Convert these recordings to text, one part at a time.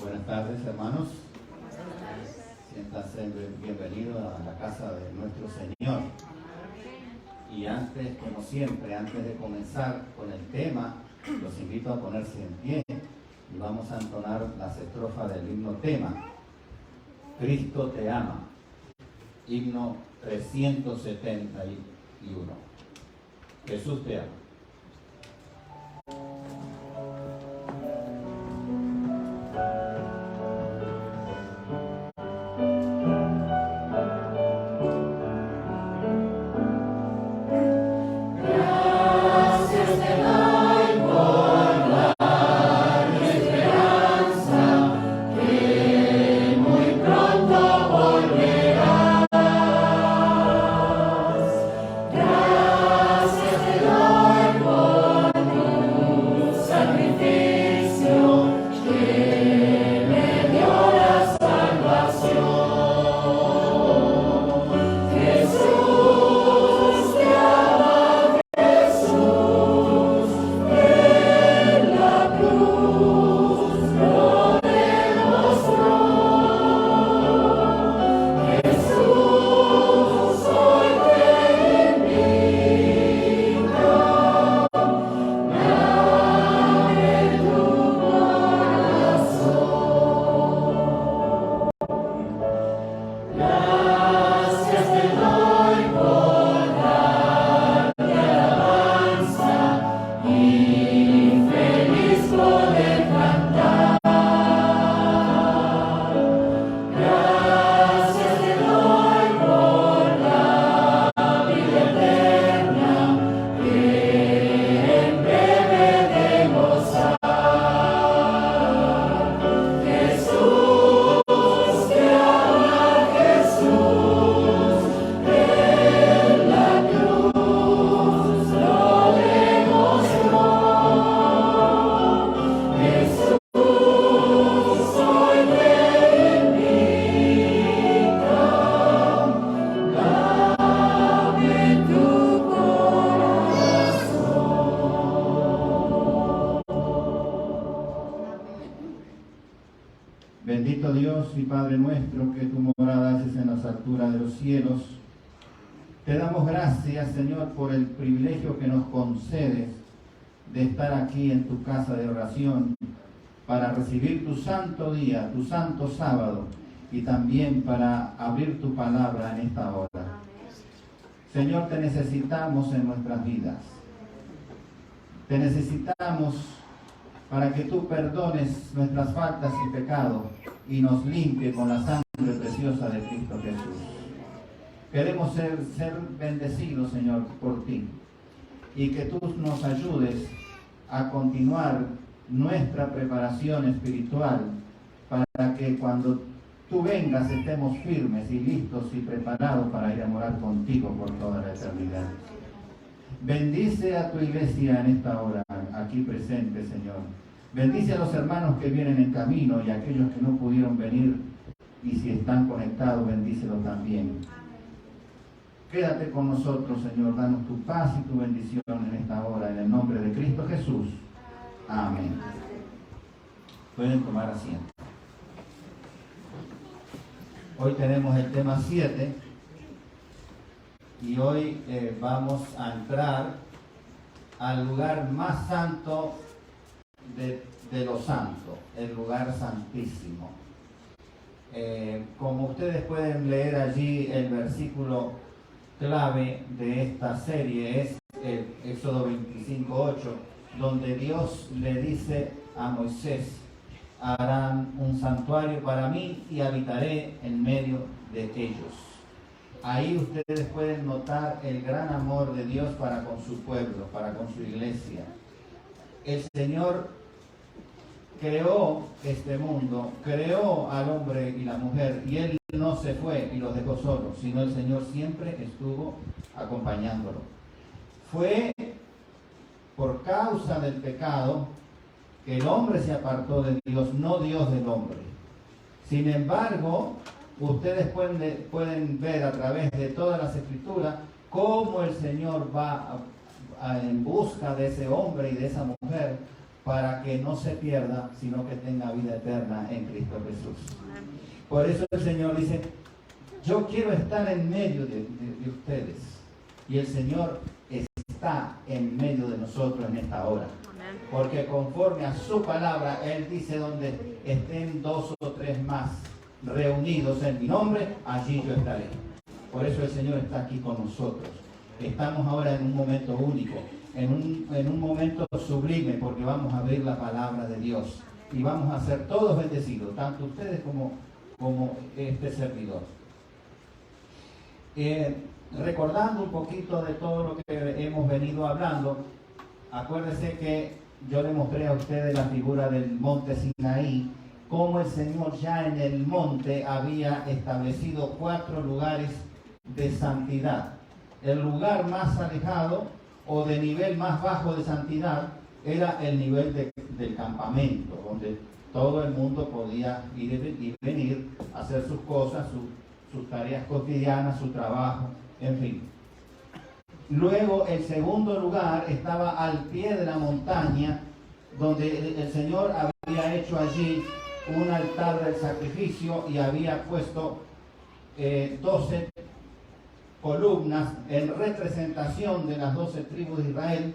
Buenas tardes, hermanos. Siéntanse bienvenidos a la casa de nuestro Señor. Y antes, como siempre, antes de comenzar con el tema, los invito a ponerse en pie y vamos a entonar las estrofas del himno tema. Cristo te ama. Himno 371. Jesús te ama. Bendito Dios y Padre nuestro, que tu morada haces en las alturas de los cielos. Te damos gracias, Señor, por el privilegio que nos concedes de estar aquí en tu casa de oración para recibir tu santo día, tu santo sábado, y también para abrir tu palabra en esta hora. Señor, te necesitamos en nuestras vidas. Te necesitamos para que tú perdones nuestras faltas y pecados y nos limpie con la sangre preciosa de Cristo Jesús. Queremos ser bendecidos, Señor, por ti, y que tú nos ayudes a continuar nuestra preparación espiritual para que cuando tú vengas estemos firmes y listos y preparados para ir a morar contigo por toda la eternidad. Bendice a tu iglesia en esta hora, aquí presente, Señor. Bendice a los hermanos que vienen en camino y a aquellos que no pudieron venir, y si están conectados, bendícelos también. Quédate con nosotros, Señor. Danos tu paz y tu bendición en esta hora, en el nombre de Cristo Jesús. Amén. Pueden tomar asiento. Hoy tenemos el tema 7. Y hoy vamos a entrar al lugar más santo de lo santo, el lugar santísimo. Como ustedes pueden leer allí, el versículo clave de esta serie es el Éxodo 25:8, donde Dios le dice a Moisés: harán un santuario para mí y habitaré en medio de ellos. Ahí ustedes pueden notar el gran amor de Dios para con su pueblo, para con su iglesia. El Señor creó este mundo, creó al hombre y la mujer, y Él no se fue y los dejó solos, sino el Señor siempre estuvo acompañándolo. Fue por causa del pecado que el hombre se apartó de Dios, no Dios del hombre. Sin embargo, ustedes pueden ver a través de todas las escrituras cómo el Señor va en busca de ese hombre y de esa mujer para que no se pierda, sino que tenga vida eterna en Cristo Jesús. Por eso el Señor dice, yo quiero estar en medio de ustedes. Y el Señor está en medio de nosotros en esta hora. Porque conforme a su palabra, Él dice, donde estén 2 o 3 más reunidos en mi nombre, allí yo estaré. Por eso el Señor está aquí con nosotros. Estamos ahora en un momento único, en un momento sublime, porque vamos a abrir la palabra de Dios. Y vamos a ser todos bendecidos, tanto ustedes como este servidor. Recordando un poquito de todo lo que hemos venido hablando, acuérdense que yo le mostré a ustedes la figura del monte Sinaí, cómo el Señor ya en el monte había establecido 4 lugares de santidad. El lugar más alejado o de nivel más bajo de santidad era el nivel del campamento, donde todo el mundo podía ir y venir, hacer sus cosas, sus tareas cotidianas, su trabajo, en fin. Luego el segundo lugar estaba al pie de la montaña, donde el Señor había hecho allí un altar del sacrificio y había puesto 12 columnas en representación de las 12 tribus de Israel,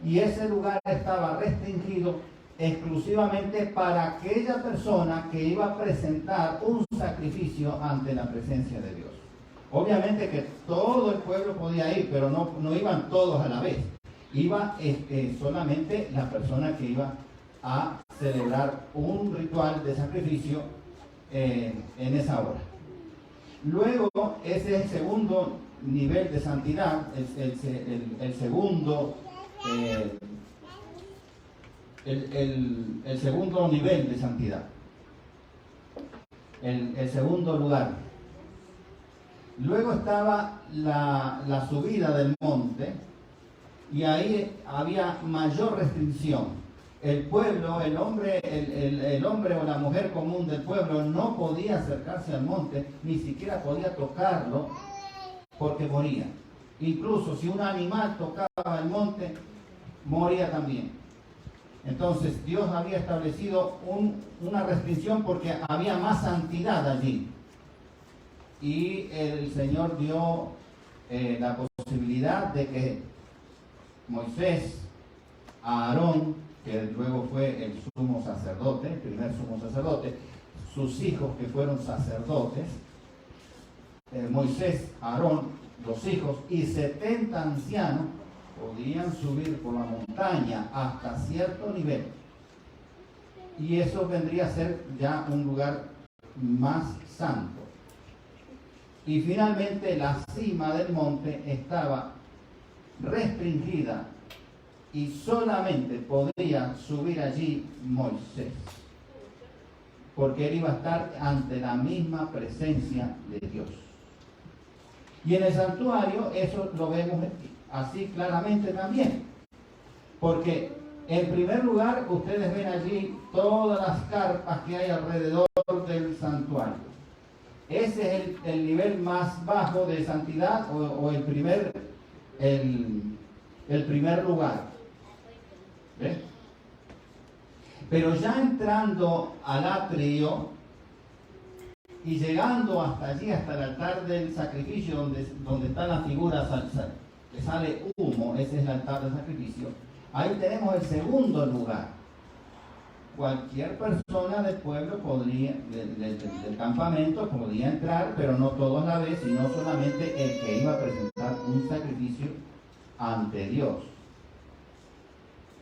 y ese lugar estaba restringido exclusivamente para aquella persona que iba a presentar un sacrificio ante la presencia de Dios. Obviamente que todo el pueblo podía ir, pero no iban todos a la vez. Iba solamente la persona que iba a celebrar un ritual de sacrificio en esa hora. Luego, ese es el segundo nivel de santidad, el segundo nivel de santidad, el segundo lugar. Luego estaba la subida del monte, y ahí había mayor restricción. El pueblo, el hombre o la mujer común del pueblo no podía acercarse al monte, ni siquiera podía tocarlo, porque moría. Incluso si un animal tocaba el monte, moría también. Entonces Dios había establecido una restricción porque había más santidad allí. Y el Señor dio la posibilidad de que Moisés, Aarón, que luego fue el sumo sacerdote, el primer sumo sacerdote, sus hijos que fueron sacerdotes, Moisés, Aarón, los hijos y 70 ancianos podían subir por la montaña hasta cierto nivel. Y eso vendría a ser ya un lugar más santo. Y finalmente la cima del monte estaba restringida y solamente podría subir allí Moisés, porque él iba a estar ante la misma presencia de Dios. Y en el santuario eso lo vemos así claramente también, porque en primer lugar ustedes ven allí todas las carpas que hay alrededor del santuario. Ese es el nivel más bajo de santidad o el primer lugar. ¿Ves? Pero ya entrando al atrio y llegando hasta allí, hasta el altar del sacrificio, donde está la figura que sale humo, ese es el altar del sacrificio, ahí tenemos el segundo lugar. Cualquier persona del pueblo del campamento podía entrar, pero no todos a la vez, sino solamente el que iba a presentar un sacrificio ante Dios.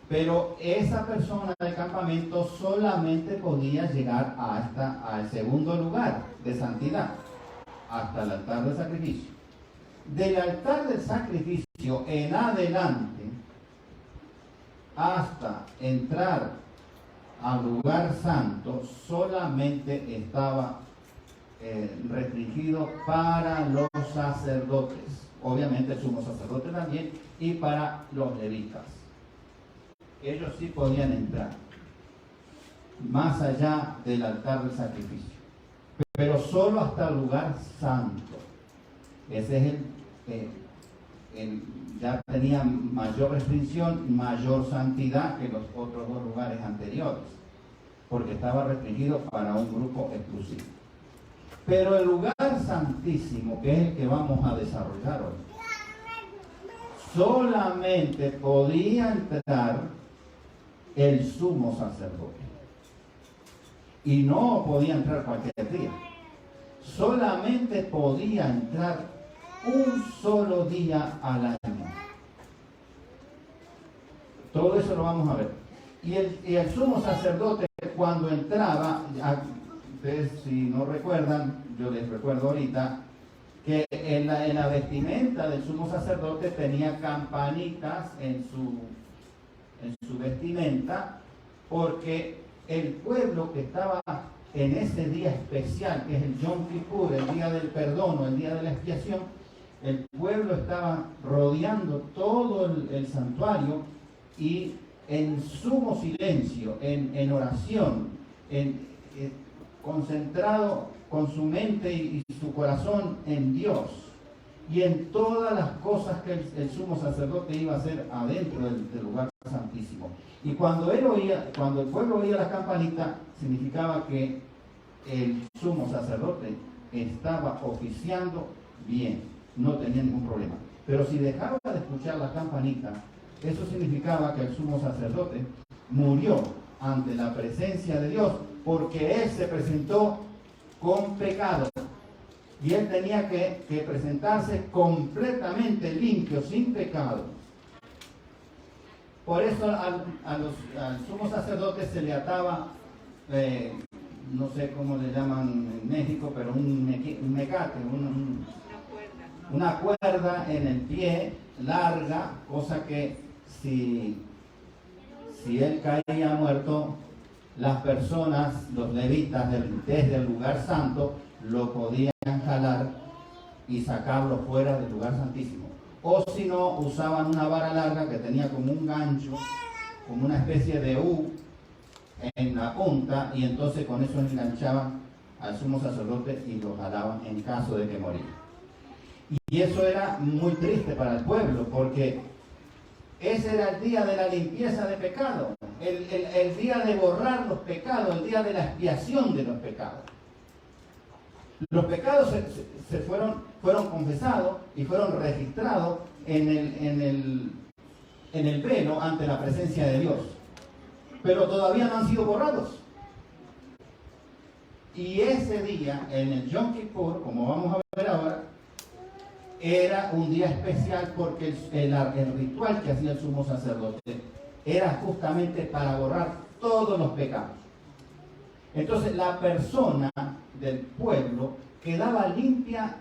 Pero esa persona del campamento solamente podía llegar al segundo lugar de santidad, hasta el altar del sacrificio. Del altar del sacrificio en adelante, hasta entrar al lugar santo, solamente estaba restringido para los sacerdotes, obviamente el sumo sacerdote también, y para los levitas. Ellos sí podían entrar más allá del altar del sacrificio, pero solo hasta el lugar santo. Ese es ya tenía mayor restricción, mayor santidad que los otros dos lugares anteriores, porque estaba restringido para un grupo exclusivo. Pero el lugar santísimo, que es el que vamos a desarrollar hoy, solamente podía entrar el sumo sacerdote. Y no podía entrar cualquier día. Solamente podía entrar un solo día al año. Todo eso lo vamos a ver. Y el sumo sacerdote, cuando entraba, ustedes si no recuerdan, yo les recuerdo ahorita, que en la vestimenta del sumo sacerdote tenía campanitas en su vestimenta, porque el pueblo que estaba en ese día especial, que es el Yom Kippur, el día del perdón o el día de la expiación, el pueblo estaba rodeando todo el santuario y en sumo silencio, en oración, concentrado con su mente y su corazón en Dios y en todas las cosas que el sumo sacerdote iba a hacer adentro del lugar santísimo. Y cuando el pueblo oía las campanitas, significaba que el sumo sacerdote estaba oficiando bien, no tenía ningún problema. Pero si dejaba de escuchar las campanitas, eso significaba que el sumo sacerdote murió ante la presencia de Dios, porque él se presentó con pecado. Y él tenía que presentarse completamente limpio, sin pecado. Por eso al sumo sacerdote se le ataba, no sé cómo le llaman en México, pero un mecate, una cuerda en el pie larga, cosa que si él caía muerto, las personas, los levitas desde el lugar santo, lo podían jalar y sacarlo fuera del lugar santísimo. O si no, usaban una vara larga que tenía como un gancho, como una especie de U en la punta, y entonces con eso enganchaban al sumo sacerdote y lo jalaban en caso de que moría. Y eso era muy triste para el pueblo, porque ese era el día de la limpieza de pecado, el día de borrar los pecados, el día de la expiación de los pecados. Los pecados se fueron confesados y fueron registrados en el velo ante la presencia de Dios, pero todavía no han sido borrados. Y ese día, en el Yom Kippur, como vamos a ver ahora, era un día especial porque el ritual que hacía el sumo sacerdote era justamente para borrar todos los pecados. Entonces la persona del pueblo quedaba limpia,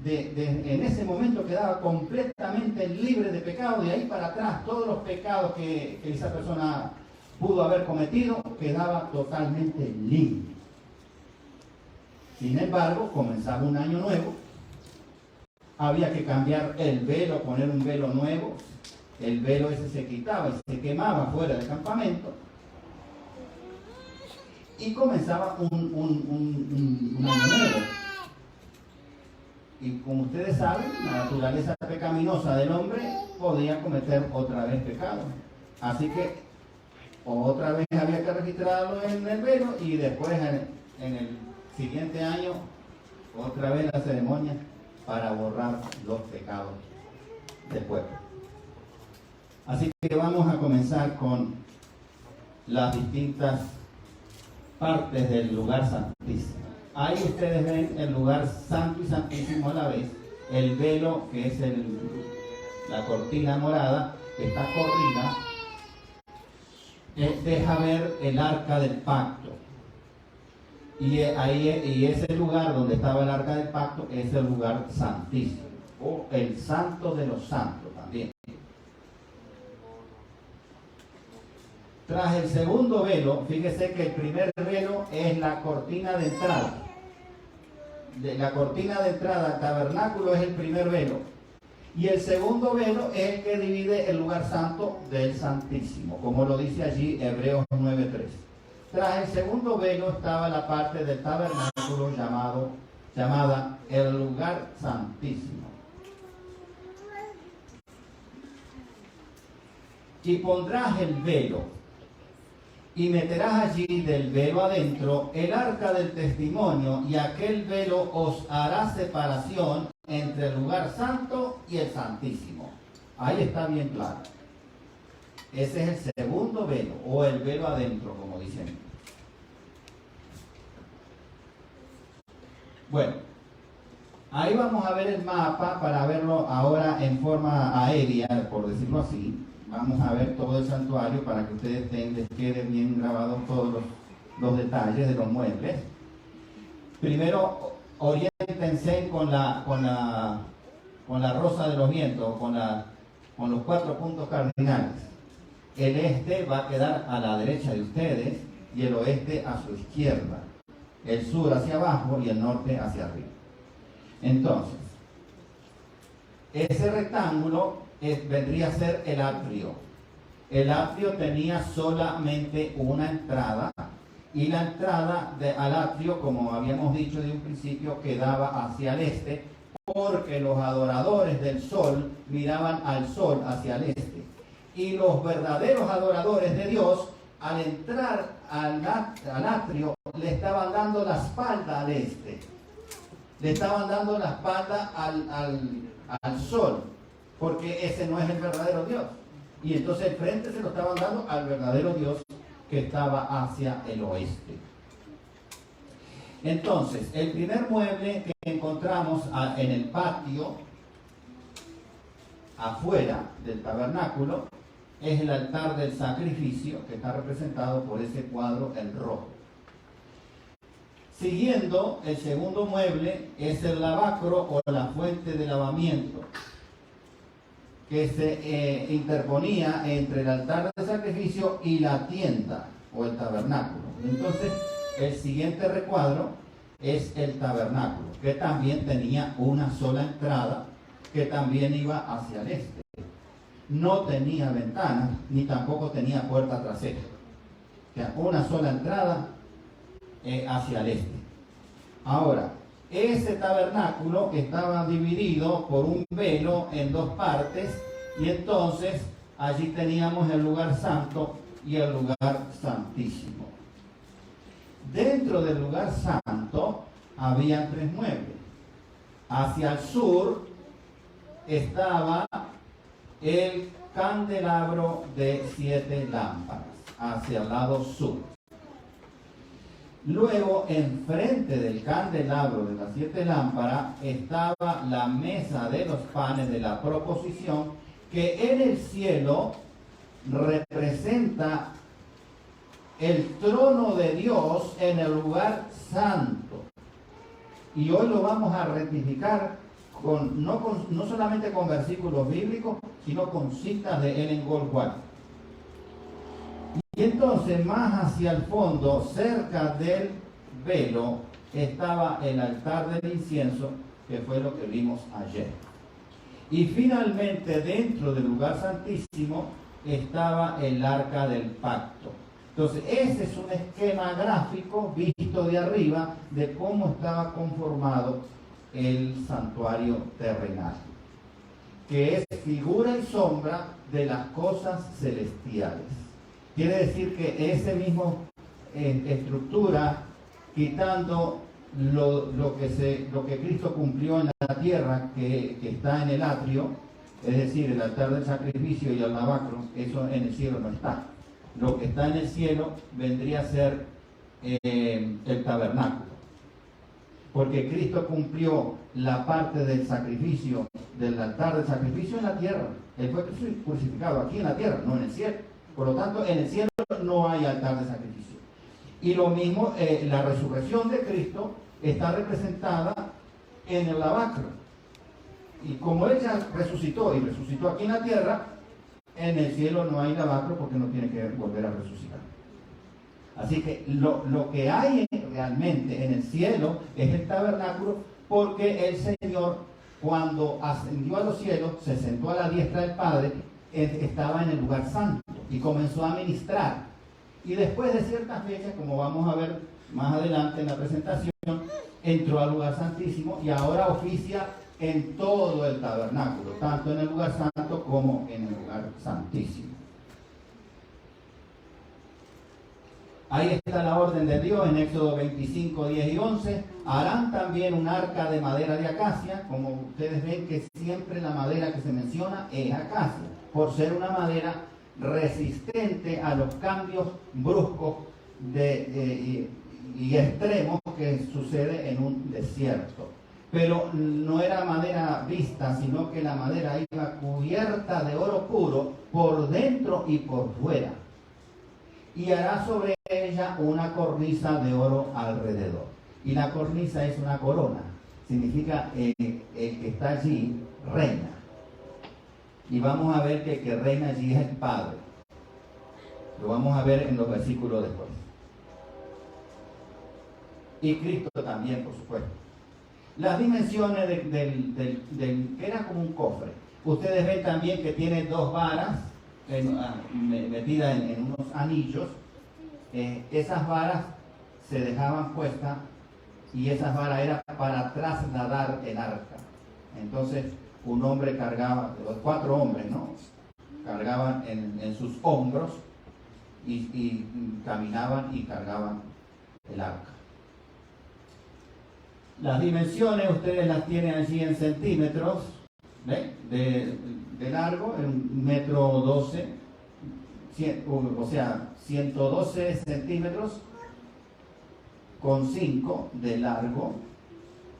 en ese momento quedaba completamente libre de pecado. De ahí para atrás, todos los pecados que esa persona pudo haber cometido, quedaba totalmente limpio. Sin embargo, comenzaba un año nuevo, había que cambiar el velo, poner un velo nuevo. El velo ese se quitaba y se quemaba fuera del campamento. Y comenzaba un año nuevo. Y como ustedes saben, la naturaleza pecaminosa del hombre podía cometer otra vez pecado. Así que otra vez había que registrarlo en el velo y después en el siguiente año otra vez la ceremonia para borrar los pecados del pueblo. Así que vamos a comenzar con las distintas partes del lugar santísimo. Ahí ustedes ven el lugar santo y santísimo a la vez, el velo que es la cortina morada que está corrida, deja ver el arca del pacto. Y ese lugar donde estaba el arca del pacto es el lugar santísimo, o el santo de los santos también. Tras el segundo velo, fíjese que el primer velo es la cortina de entrada. La cortina de entrada al tabernáculo es el primer velo. Y el segundo velo es el que divide el lugar santo del santísimo, como lo dice allí Hebreos 9:3. Tras el segundo velo estaba la parte del tabernáculo llamada el lugar santísimo. y pondrás el velo, y meterás allí del velo adentro el arca del testimonio, y aquel velo os hará separación entre el lugar santo y el santísimo. Ahí está bien claro. Ese es el segundo velo, o el velo adentro, como dicen. Bueno, ahí vamos a ver el mapa para verlo ahora en forma aérea, por decirlo así. Vamos a ver todo el santuario para que ustedes les quede bien grabados todos los detalles de los muebles. Primero, oriéntense con la rosa de los vientos, con los 4 puntos cardinales. El este va a quedar a la derecha de ustedes y el oeste a su izquierda. El sur hacia abajo y el norte hacia arriba. Entonces, ese rectángulo vendría a ser el atrio. El atrio tenía solamente una entrada y la entrada al atrio, como habíamos dicho de un principio, quedaba hacia el este, porque los adoradores del sol miraban al sol hacia el este. Y los verdaderos adoradores de Dios, al entrar al atrio, le estaban dando la espalda al este. Le estaban dando la espalda al sol, porque ese no es el verdadero Dios. Y entonces el frente se lo estaban dando al verdadero Dios que estaba hacia el oeste. Entonces, el primer mueble que encontramos en el patio, afuera del tabernáculo, es el altar del sacrificio, que está representado por ese cuadro en rojo. Siguiendo, el segundo mueble es el lavacro o la fuente de lavamiento, que se interponía entre el altar del sacrificio y la tienda o el tabernáculo. Entonces, el siguiente recuadro es el tabernáculo, que también tenía una sola entrada, que también iba hacia el este. No tenía ventanas, ni tampoco tenía puerta trasera. O sea, una sola entrada hacia el este. Ahora, ese tabernáculo estaba dividido por un velo en 2 partes, y entonces allí teníamos el lugar santo y el lugar santísimo. Dentro del lugar santo había 3 muebles. Hacia el sur estaba el candelabro de 7 lámparas, hacia el lado sur. Luego, enfrente del candelabro de las 7 lámparas, estaba la mesa de los panes de la proposición, que en el cielo representa el trono de Dios en el lugar santo. Y hoy lo vamos a rectificar no solamente con versículos bíblicos, sino con citas de Ellen Goldwyn. Y entonces, más hacia el fondo, cerca del velo, estaba el altar del incienso, que fue lo que vimos ayer. Y finalmente, dentro del lugar santísimo, estaba el arca del pacto. Entonces, ese es un esquema gráfico visto de arriba de cómo estaba conformado el santuario terrenal, que es figura y sombra de las cosas celestiales. Quiere decir que ese mismo estructura, quitando lo que Cristo cumplió en la tierra, que está en el atrio, es decir, el altar del sacrificio y el lavacro, eso en el cielo no está. Lo que está en el cielo vendría a ser el tabernáculo, porque Cristo cumplió la parte del sacrificio, del altar del sacrificio en la tierra. Él fue crucificado aquí en la tierra, no en el cielo. Por lo tanto, en el cielo no hay altar de sacrificio. Y lo mismo, la resurrección de Cristo está representada en el lavacro. Y como Él ya resucitó y resucitó aquí en la tierra, en el cielo no hay lavacro porque no tiene que volver a resucitar. Así que lo que hay realmente en el cielo es el tabernáculo, porque el Señor, cuando ascendió a los cielos, se sentó a la diestra del Padre, estaba en el lugar santo y comenzó a ministrar. Y después de ciertas fechas, como vamos a ver más adelante en la presentación, entró al lugar santísimo y ahora oficia en todo el tabernáculo, tanto en el lugar santo como en el lugar santísimo. Ahí está la orden de Dios en Éxodo 25, 10 y 11. Harán también un arca de madera de acacia. Como ustedes ven que siempre la madera que se menciona es acacia, por ser una madera resistente a los cambios bruscos y extremos que sucede en un desierto. Pero no era madera vista, sino que la madera iba cubierta de oro puro por dentro y por fuera. Y hará sobre ella una cornisa de oro alrededor. Y la cornisa es una corona. Significa el que está allí reina. Y vamos a ver que el que reina allí es el Padre. Lo vamos a ver en los versículos después. Y Cristo también, por supuesto. Las dimensiones que era como un cofre. Ustedes ven también que tiene dos varas metidas en unos anillos. Esas varas se dejaban puestas y esas varas eran para trasladar el arca. Entonces un hombre cargaba, los 4 hombres, ¿no? Cargaban en sus hombros y caminaban y cargaban el arca. Las dimensiones ustedes las tienen allí en centímetros, ¿ven? De largo, en 1,12 m, o sea, 112 centímetros con 5 de largo,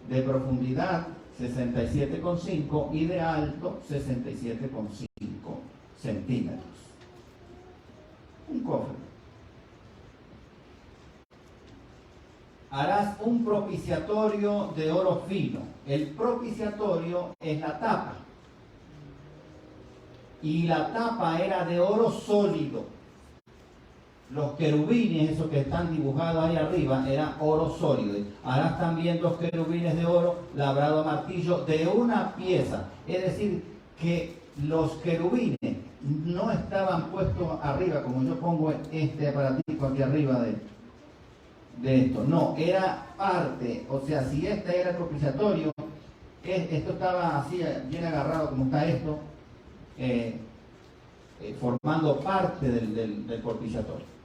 de profundidad 67,5 y de alto 67,5 centímetros. Un cofre. Harás un propiciatorio de oro fino. El propiciatorio es la tapa. Y la tapa era de oro sólido. Los querubines, esos que están dibujados ahí arriba, era oro sólido. Harás también 2 querubines de oro labrado a martillo de una pieza. Es decir, que los querubines no estaban puestos arriba, como yo pongo este aparatico aquí arriba de esto. No, era parte. O sea, si este era el propiciatorio, esto estaba así bien agarrado como está esto, formando parte del propiciatorio.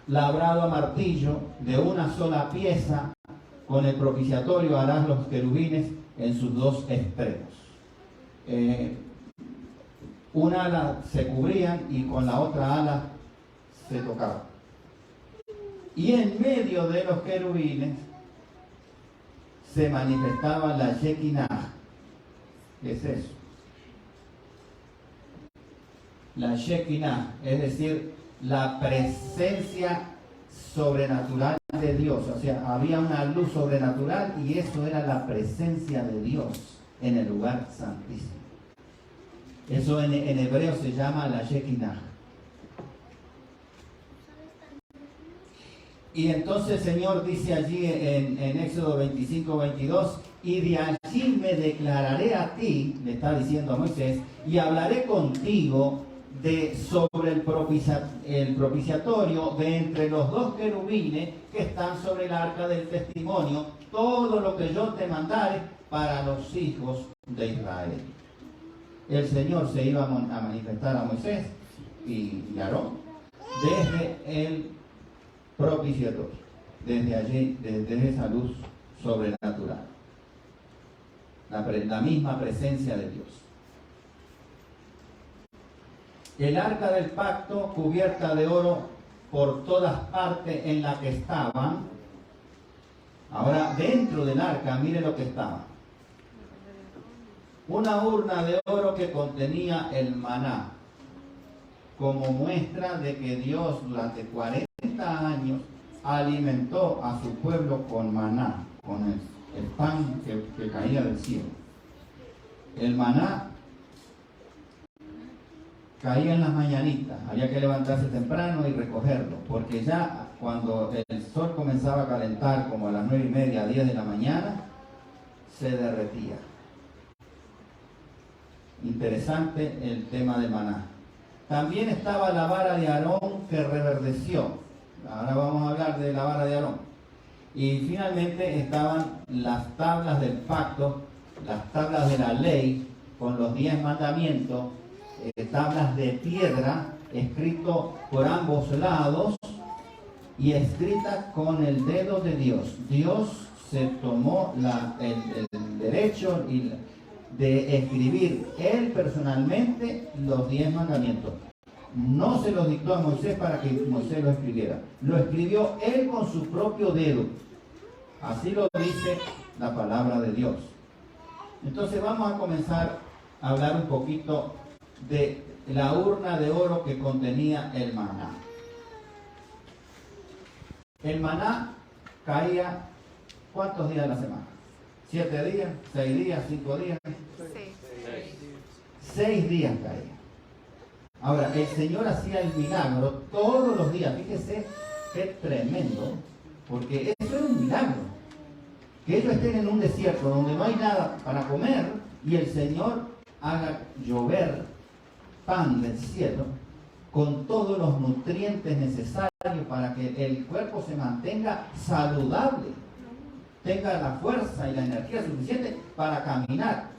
Labrado a martillo de una sola pieza, con el propiciatorio harás los querubines en sus 2 extremos. Una ala se cubrían y con la otra ala se tocaban. Y en medio de los querubines se manifestaba la Shekinah. ¿Qué es eso? La Shekinah, es decir, la presencia sobrenatural de Dios. O sea, había una luz sobrenatural y eso era la presencia de Dios en el lugar santísimo. Eso en hebreo se llama la Shekinah. Y entonces el Señor dice allí en Éxodo 25, 22, y de allí me declararé a ti, le está diciendo a Moisés, y hablaré contigo sobre el propiciatorio de entre los 2 querubines que están sobre el arca del testimonio, todo lo que yo te mandare para los hijos de Israel. El Señor se iba a manifestar a Moisés y Aarón desde el propiciatorio, desde allí, desde esa luz sobrenatural, la misma presencia de Dios. El arca del pacto, cubierta de oro por todas partes en la que estaban. Ahora, dentro del arca, mire lo que estaba. Una urna de oro que contenía el maná, como muestra de que Dios durante 40 años alimentó a su pueblo con maná, con el pan que caía del cielo. El maná caía en las mañanitas, había que levantarse temprano y recogerlo, porque ya cuando el sol comenzaba a calentar, como a las 9:30, 10 de la mañana, se derretía. Interesante el tema del maná. También estaba la vara de Aarón que reverdeció. Ahora vamos a hablar de la vara de Aarón. Y finalmente estaban las tablas del pacto, las tablas de la ley, con los 10 mandamientos, tablas de piedra, escrito por ambos lados, y escrita con el dedo de Dios. Dios se tomó el derecho de escribir él personalmente los 10 mandamientos. No se los dictó a Moisés para que Moisés lo escribiera. Lo escribió él con su propio dedo. Así lo dice la palabra de Dios. Entonces vamos a comenzar a hablar un poquito de la urna de oro que contenía el maná. El maná caía ¿cuántos días a la semana? ¿7 días? ¿6 días? ¿5 días? 6 días caía. Ahora, el Señor hacía el milagro todos los días. Fíjese qué tremendo, porque eso era un milagro. Que ellos estén en un desierto donde no hay nada para comer y el Señor haga llover pan del cielo con todos los nutrientes necesarios para que el cuerpo se mantenga saludable, tenga la fuerza y la energía suficiente para caminar.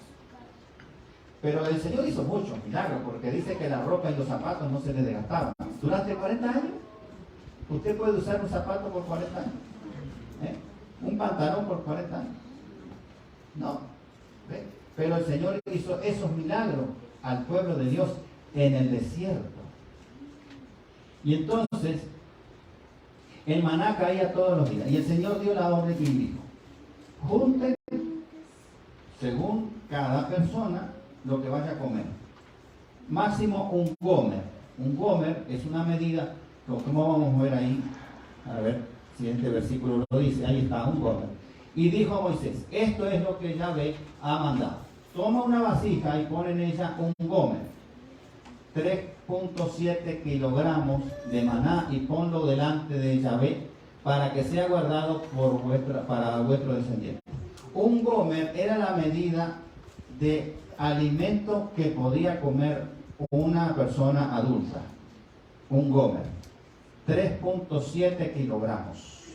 Pero el Señor hizo muchos milagros, porque dice que la ropa y los zapatos no se le desgastaban. Durante 40 años, usted puede usar un zapato por 40 años, un pantalón por 40 años. No. ¿Ve? Pero el Señor hizo esos milagros al pueblo de Dios en el desierto. Y entonces, el maná caía todos los días. Y el Señor dio la orden y dijo: junten según cada persona lo que vaya a comer. Máximo un gomer. Un gomer es una medida, como vamos a ver ahí, a ver si este versículo lo dice, ahí está, un gomer. Y dijo a Moisés: esto es lo que Yahvé ha mandado. Toma una vasija y pon en ella un gomer, 3.7 kilogramos de maná, y ponlo delante de Yahvé para que sea guardado para vuestro descendiente. Un gomer era la medida de alimento que podía comer una persona adulta. Un gomer, 3.7 kilogramos.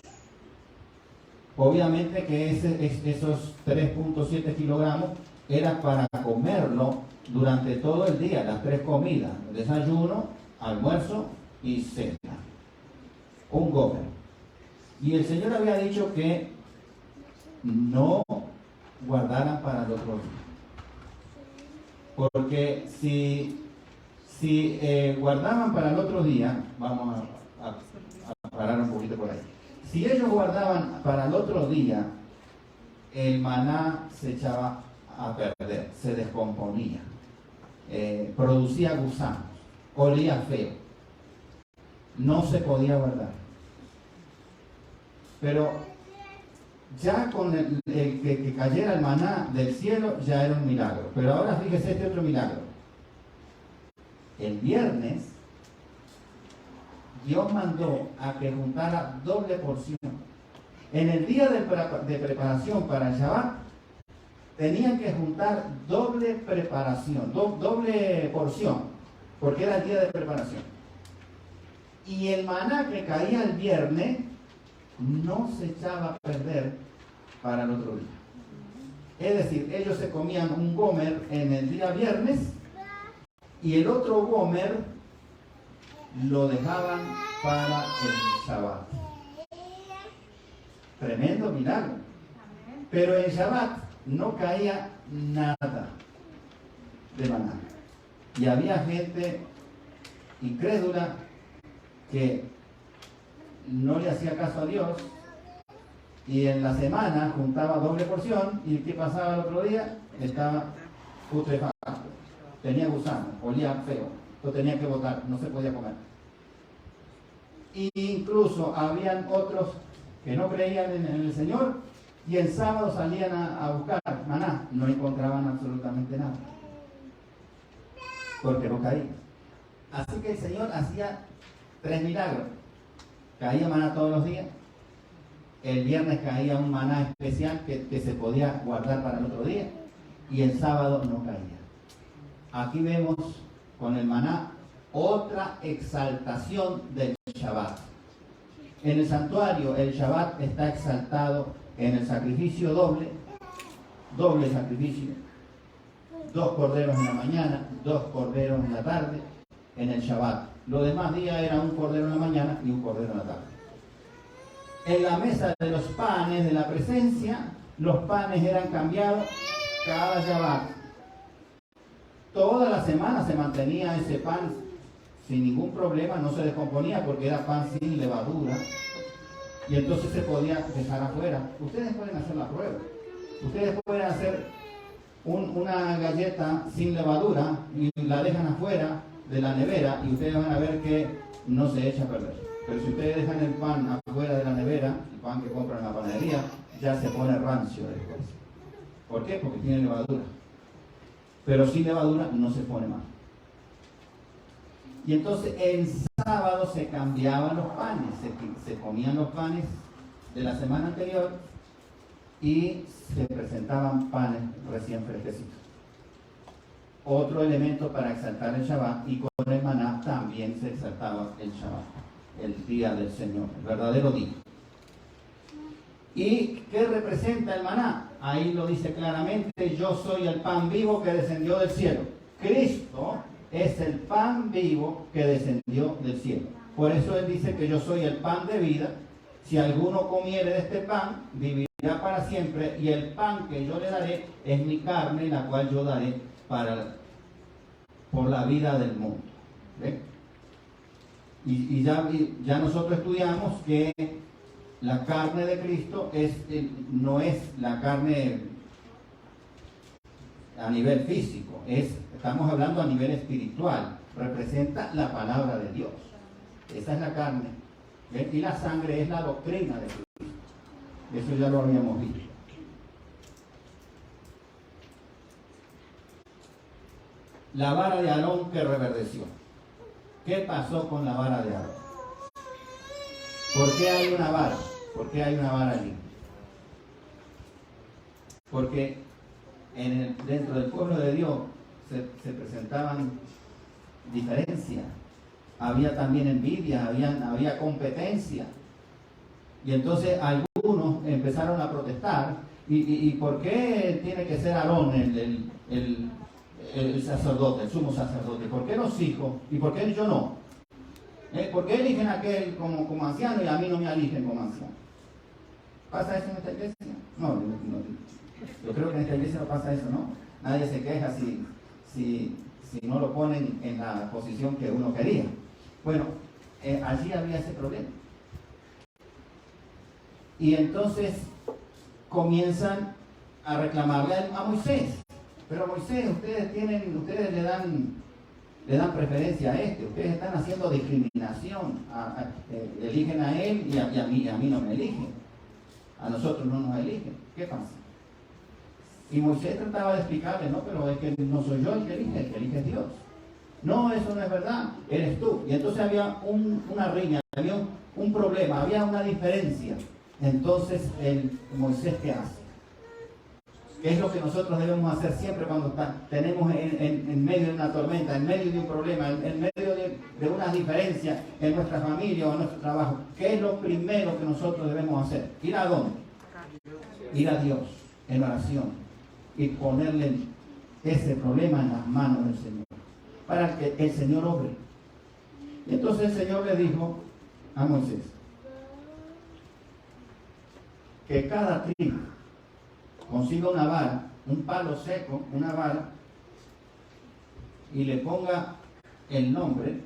Obviamente que esos 3.7 kilogramos era para comerlo durante todo el día, las 3 comidas: desayuno, almuerzo y cena. Un gomer. Y el Señor había dicho que no guardaran para el otro día. Porque si guardaban para el otro día, vamos a parar un poquito por ahí. Si ellos guardaban para el otro día, el maná se echaba a perder, se descomponía, producía gusanos, olía feo, no se podía guardar. Pero ya con el que cayera el maná del cielo ya era un milagro. Pero ahora fíjese este otro milagro. El viernes Dios mandó a que juntara doble porción. En el día de preparación para el Shabbat tenían que juntar doble preparación, doble porción, porque era el día de preparación. Y el maná que caía el viernes no se echaba a perder para el otro día. Es decir, ellos se comían un gomer en el día viernes y el otro gomer lo dejaban para el Shabbat. Tremendo milagro. Pero en Shabbat no caía nada de maná. Y había gente incrédula que no le hacía caso a Dios y en la semana juntaba doble porción, y ¿qué pasaba el otro día? Estaba putrefacto, tenía gusano, olía feo, lo tenía que botar, no se podía comer. E incluso habían otros que no creían en el Señor y el sábado salían a buscar maná, no encontraban absolutamente nada porque no caía. Así que el Señor hacía 3 milagros. Caía maná todos los días. El viernes caía un maná especial que se podía guardar para el otro día. Y el sábado no caía. Aquí vemos con el maná otra exaltación del Shabbat. En el santuario el Shabbat está exaltado en el sacrificio doble sacrificio. 2 corderos en la mañana, 2 corderos en la tarde, en el Shabbat. Los demás días era un cordero en la mañana y un cordero en la tarde. en la mesa de los panes de la presencia, los panes eran cambiados cada Shabbat. Toda la semana se mantenía ese pan sin ningún problema, no se descomponía porque era pan sin levadura. Y entonces se podía dejar afuera. Ustedes pueden hacer la prueba. Ustedes pueden hacer una galleta sin levadura y la dejan afuera de la nevera y ustedes van a ver que no se echa a perder. Pero si ustedes dejan el pan afuera de la nevera, el pan que compran en la panadería, ya se pone rancio después. ¿Por qué? Porque tiene levadura. Pero sin levadura no se pone mal. Y entonces el sábado se cambiaban los panes, se comían los panes de la semana anterior y se presentaban panes recién fresquecitos. Otro elemento para exaltar el Shabbat, y con el maná también se exaltaba el Shabbat, el día del Señor, el verdadero día. ¿Y qué representa el maná? Ahí lo dice claramente: yo soy el pan vivo que descendió del cielo. Cristo es el pan vivo que descendió del cielo. Por eso Él dice que yo soy el pan de vida. Si alguno comiere de este pan, vivirá para siempre, y el pan que yo le daré es mi carne, la cual yo daré por la vida del mundo. ¿Ve? Y ya nosotros estudiamos que la carne de Cristo no es la carne a nivel físico, estamos hablando a nivel espiritual, representa la palabra de Dios. Esa es la carne. ¿Ven? Y la sangre es la doctrina de Cristo. Eso ya lo habíamos visto. La vara de Aarón que reverdeció. ¿Qué pasó con la vara de Aarón? ¿Por qué hay una vara? ¿Por qué hay una vara allí? Porque dentro del pueblo de Dios se presentaban diferencias. Había también envidia, había competencia. Y entonces algunos empezaron a protestar. ¿Y por qué tiene que ser Aarón el sacerdote, el sumo sacerdote? ¿Por qué los hijos? ¿Y por qué yo no? ¿Por qué eligen a aquel como anciano y a mí no me eligen como anciano? ¿Pasa eso en esta iglesia? No, yo creo que en esta iglesia no pasa eso, ¿no? Nadie se queja si no lo ponen en la posición que uno quería. Bueno, allí había ese problema. Y entonces comienzan a reclamarle a Moisés. Pero Moisés, ustedes le dan preferencia a ustedes están haciendo discriminación, eligen a él y a mí no me eligen, a nosotros no nos eligen. ¿Qué pasa? Y Moisés trataba de explicarle, no, pero es que no soy yo el que elige es Dios. No, eso no es verdad, eres tú. Y entonces había una riña, había un problema, había una diferencia. Entonces Moisés, ¿qué hace? ¿Qué es lo que nosotros debemos hacer siempre cuando tenemos en medio de una tormenta, en medio de un problema, en medio de una diferencia en nuestra familia o en nuestro trabajo? ¿Qué es lo primero que nosotros debemos hacer? ¿Ir a dónde? Ir a Dios en oración y ponerle ese problema en las manos del Señor para que el Señor obre. Y entonces el Señor le dijo a Moisés que cada tribu consiga una vara, un palo seco, una vara, y le ponga el nombre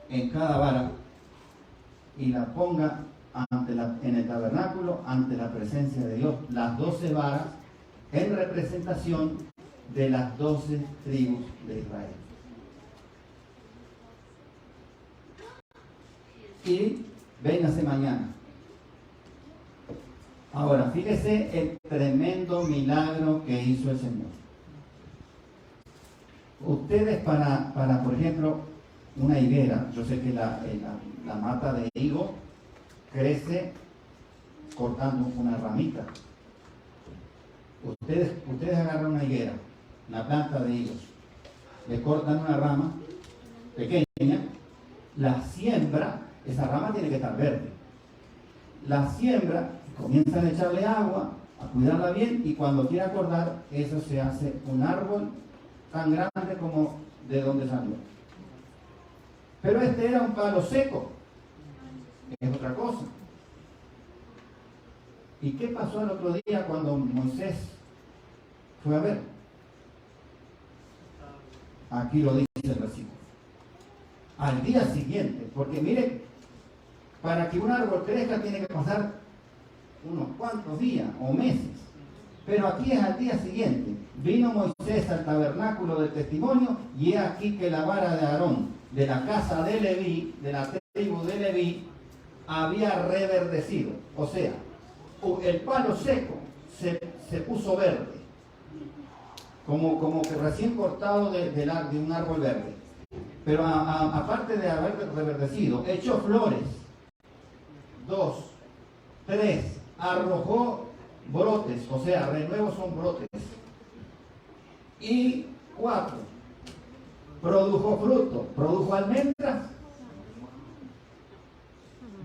en cada vara y la ponga en el tabernáculo ante la presencia de Dios, las 12 varas en representación de las 12 tribus de Israel. Y véngase mañana. Ahora, fíjese el tremendo milagro que hizo el Señor. Ustedes para por ejemplo, una higuera, yo sé que la mata de higo crece cortando una ramita. Ustedes agarran una higuera, una planta de higos, le cortan una rama pequeña, la siembra, esa rama tiene que estar verde. La siembra, comienzan a echarle agua, a cuidarla bien, y cuando quiera cortar, eso se hace un árbol tan grande como de donde salió. Pero este era un palo seco, es otra cosa. ¿Y qué pasó al otro día cuando Moisés fue a ver? Aquí lo dice el versículo. Al día siguiente, porque miren, para que un árbol crezca tiene que pasar unos cuantos días o meses. Pero aquí es al día siguiente. Vino Moisés al tabernáculo del testimonio y he aquí que la vara de Aarón, de la casa de Leví, de la tribu de Leví, había reverdecido. O sea, el palo seco se puso verde, como que recién cortado de un árbol verde. Pero aparte de haber reverdecido, echó flores. 2, 3, arrojó brotes, o sea, renuevos son brotes. Y 4, produjo fruto, produjo almendras.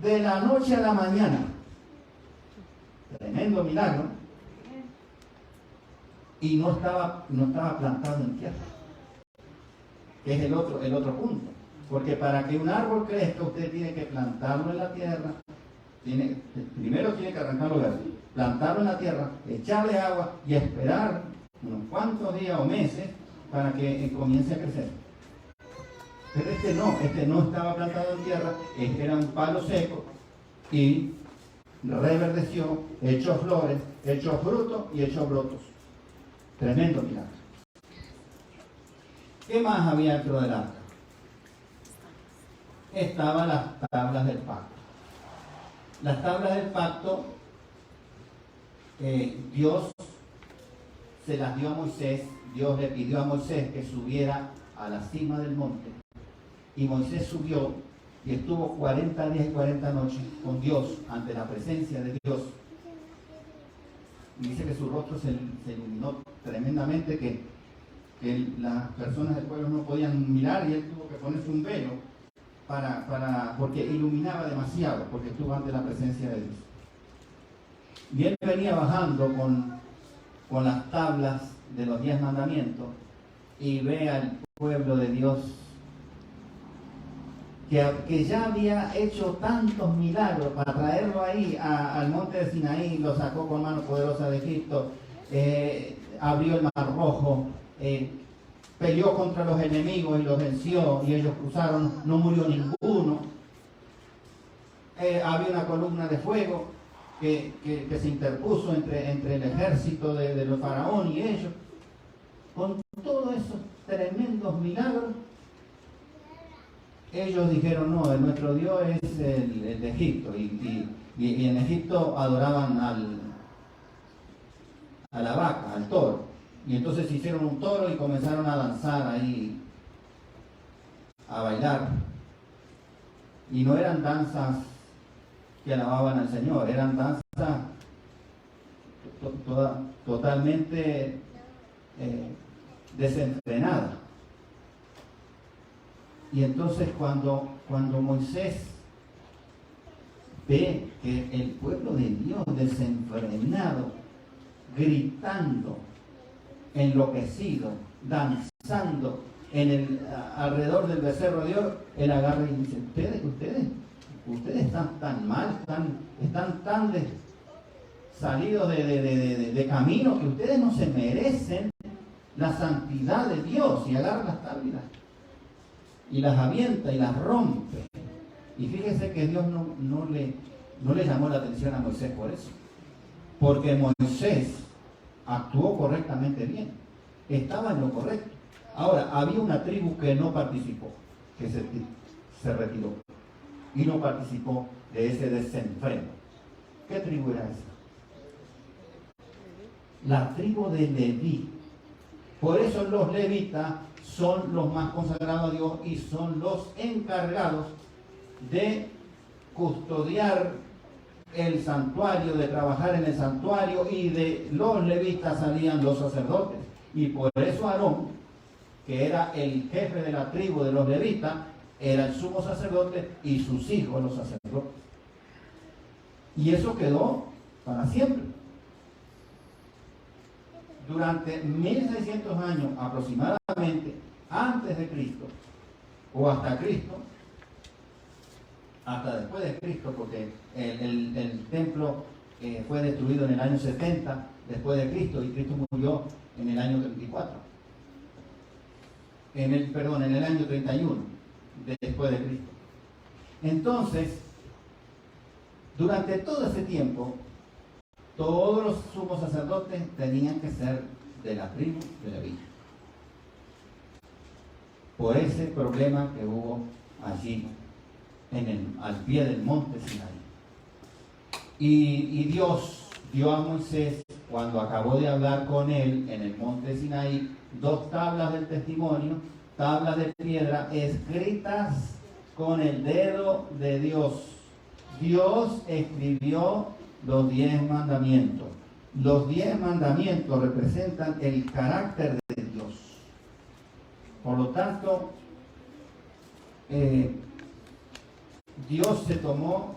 De la noche a la mañana. Tremendo milagro. Y no estaba plantado en tierra. Que es el otro punto. Porque para que un árbol crezca, usted tiene que plantarlo en la tierra. Primero tiene que arrancarlo verde, plantarlo en la tierra, echarle agua y esperar unos cuantos días o meses para que comience a crecer. Pero este no estaba plantado en tierra, era un palo seco y reverdeció, echó flores, echó fruto y echó brotos. Tremendo milagro. ¿Qué más había dentro del arca? Estaban las tablas del pacto. Las tablas del pacto, Dios se las dio a Moisés. Dios le pidió a Moisés que subiera a la cima del monte. Y Moisés subió y estuvo 40 días y 40 noches con Dios, ante la presencia de Dios. Y dice que su rostro se iluminó tremendamente, que las personas del pueblo no podían mirar, y él tuvo que ponerse un velo porque iluminaba demasiado, porque estuvo ante la presencia de Dios. Y él venía bajando con las tablas de los 10 mandamientos y ve al pueblo de Dios que ya había hecho tantos milagros para traerlo ahí al monte de Sinaí. Lo sacó con mano poderosa de Egipto, abrió el mar rojo, peleó contra los enemigos y los venció, y ellos cruzaron, no murió ninguno. Había una columna de fuego que se interpuso entre el ejército de los faraón y ellos. Con todos esos tremendos milagros, ellos dijeron: no, nuestro Dios es el de Egipto. Y en Egipto adoraban a la vaca, al toro. Y entonces hicieron un toro y comenzaron a danzar ahí, a bailar. Y no eran danzas que alababan al Señor, eran danzas totalmente desenfrenadas. Y entonces cuando Moisés ve que el pueblo de Dios desenfrenado, gritando, enloquecido, danzando alrededor del becerro de oro, él agarra y dice: ustedes están tan mal, están tan salidos de camino, que ustedes no se merecen la santidad de Dios. Y agarra las tablas y las avienta y las rompe. Y fíjese que Dios no le llamó la atención a Moisés por eso, porque Moisés actuó correctamente bien, estaba en lo correcto. Ahora, había una tribu que no participó, que se retiró y no participó de ese desenfreno. ¿Qué tribu era esa? La tribu de Leví. Por eso los levitas son los más consagrados a Dios y son los encargados de custodiar el santuario, de trabajar en el santuario, y de los levitas salían los sacerdotes. Y por eso Aarón, que era el jefe de la tribu de los levitas, era el sumo sacerdote, y sus hijos los sacerdotes. Y eso quedó para siempre. Durante 1600 años aproximadamente, antes de Cristo, o hasta Cristo, hasta después de Cristo, porque el templo fue destruido en el año 70 después de Cristo, y Cristo murió en el año 34. En el año 31 después de Cristo. Entonces, durante todo ese tiempo, todos los sumos sacerdotes tenían que ser de la tribu de Leví. Por ese problema que hubo allí, al pie del monte Sinaí. Y Dios dio a Moisés, cuando acabó de hablar con él en el monte Sinaí, 2 tablas del testimonio, tablas de piedra escritas con el dedo de Dios. Dios escribió los 10 mandamientos. Los 10 mandamientos representan el carácter de Dios. Por lo tanto, Dios se tomó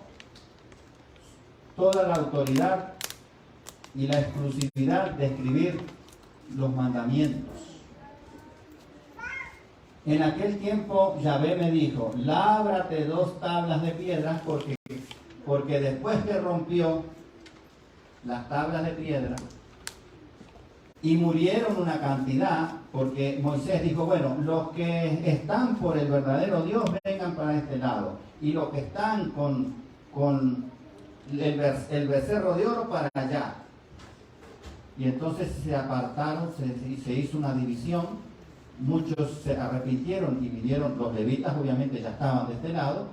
toda la autoridad y la exclusividad de escribir los mandamientos. En aquel tiempo Yahvé me dijo: lábrate 2 tablas de piedras, porque después que rompió las tablas de piedra y murieron una cantidad, porque Moisés dijo: bueno, los que están por el verdadero Dios vengan para este lado, y los que están con el becerro de oro para allá. Y entonces se apartaron, se hizo una división. Muchos se arrepintieron y vinieron, los levitas obviamente ya estaban de este lado,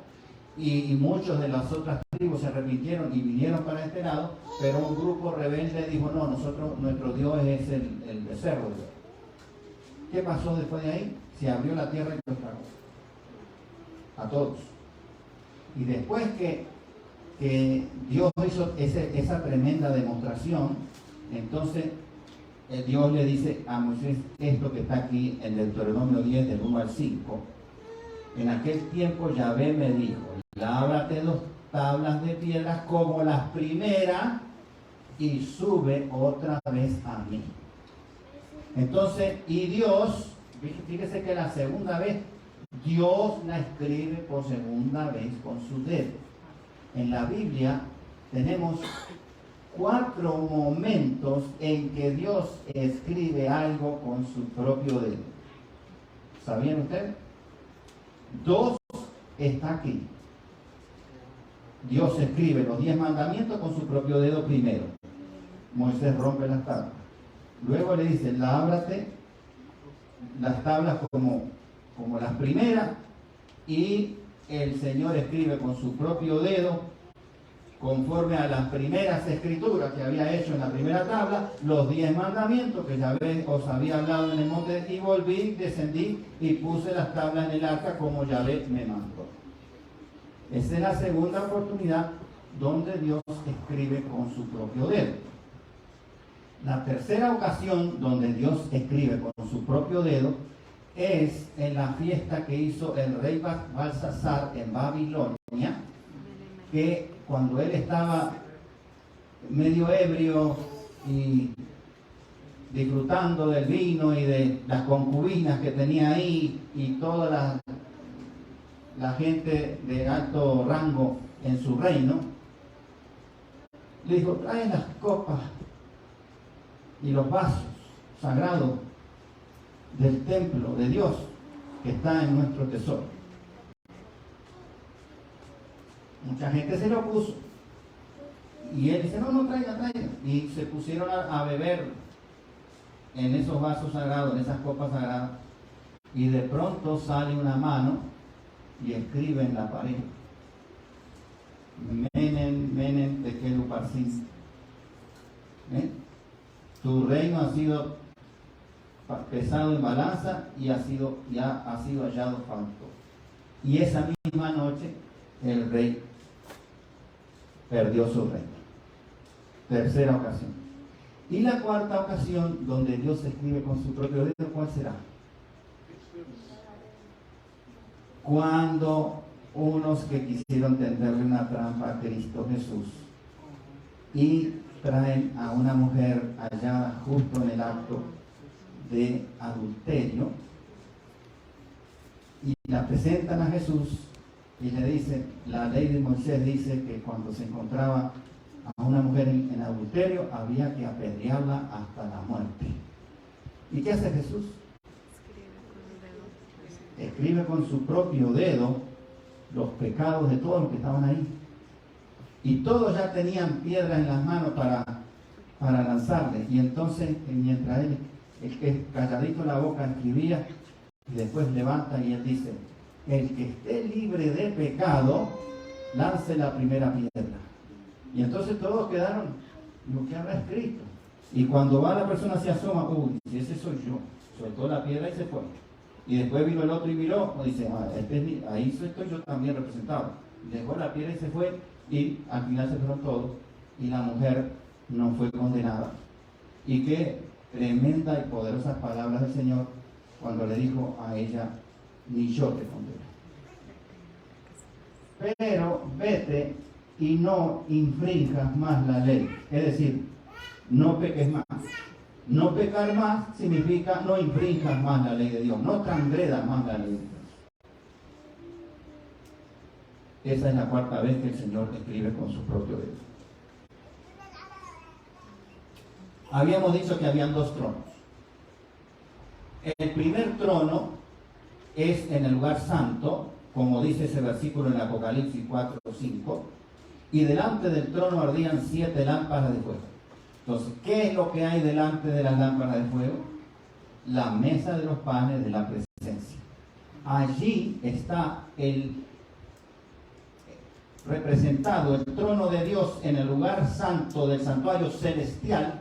y muchos de las otras tribus se arrepintieron y vinieron para este lado, pero un grupo rebelde dijo: no, nuestro Dios es el becerro de oro. ¿Qué pasó después de ahí? Se abrió la tierra y los tragó a todos. Y después que Dios hizo esa tremenda demostración, entonces Dios le dice a Moisés esto que está aquí en Deuteronomio 10, del 1 al 5. En aquel tiempo Yahvé me dijo: lábrate 2 tablas de piedras como las primeras y sube otra vez a mí. Entonces, y Dios, fíjese que la segunda vez, Dios la escribe por segunda vez con su dedo. En la Biblia tenemos 4 momentos en que Dios escribe algo con su propio dedo. ¿Sabían ustedes? 2 está aquí. Dios escribe los 10 mandamientos con su propio dedo primero. Moisés rompe las tablas. Luego le dice: lábrate las tablas como las primeras, y el Señor escribe con su propio dedo, conforme a las primeras escrituras que había hecho en la primera tabla, los 10 mandamientos que Yahvé os había hablado en el monte, y volví, descendí y puse las tablas en el arca como Yahvé me mandó. Esa es la segunda oportunidad donde Dios escribe con su propio dedo. La tercera ocasión donde Dios escribe con su propio dedo es en la fiesta que hizo el rey Balsasar en Babilonia, que cuando él estaba medio ebrio y disfrutando del vino y de las concubinas que tenía ahí, y toda la gente de alto rango en su reino, le dijo: trae las copas y los vasos sagrados del templo de Dios que está en nuestro tesoro. Mucha gente se lo puso, y él dice: no, traiga. Y se pusieron a beber en esos vasos sagrados, en esas copas sagradas, y de pronto sale una mano y escribe en la pared: Menen Tekel Uparsin. Tu reino ha sido pesado en balanza y ha sido hallado falto. Y esa misma noche el rey perdió su reino. Tercera ocasión. Y la cuarta ocasión donde Dios escribe con su propio dedo, ¿cuál será? Cuando unos que quisieron tenderle una trampa a Cristo Jesús y traen a una mujer hallada justo en el acto de adulterio y la presentan a Jesús, y le dicen: la ley de Moisés dice que cuando se encontraba a una mujer en adulterio, había que apedrearla hasta la muerte. ¿Y qué hace Jesús? Escribe con su propio dedo los pecados de todos los que estaban ahí. Y todos ya tenían piedras en las manos para lanzarle. Y entonces, mientras él, el que calladito la boca, escribía, y después levanta y él dice: el que esté libre de pecado, lance la primera piedra. Y entonces todos quedaron, lo que habrá escrito. Y cuando va la persona se asoma, uy, si ese soy yo, soltó la piedra y se fue. Y después vino el otro y miró, dice, ahí estoy yo también representado. Dejó la piedra y se fue, y al final se fueron todos, y la mujer no fue condenada. Y qué tremenda y poderosas palabras del Señor cuando le dijo a ella: ni yo te condeno, pero vete y no infrinjas más la ley. Es decir, no peques más. No pecar más significa no infrinjas más la ley de Dios, no transgredas más la ley de Dios. Esa es la cuarta vez que el Señor escribe con su propio dedo. Habíamos dicho que habían dos tronos. El primer trono es en el lugar santo, como dice ese versículo en Apocalipsis 4:5, y delante del trono ardían 7 lámparas de fuego. Entonces, ¿qué es lo que hay delante de las lámparas de fuego? La mesa de los panes de la presencia. Allí está representado el trono de Dios en el lugar santo del santuario celestial,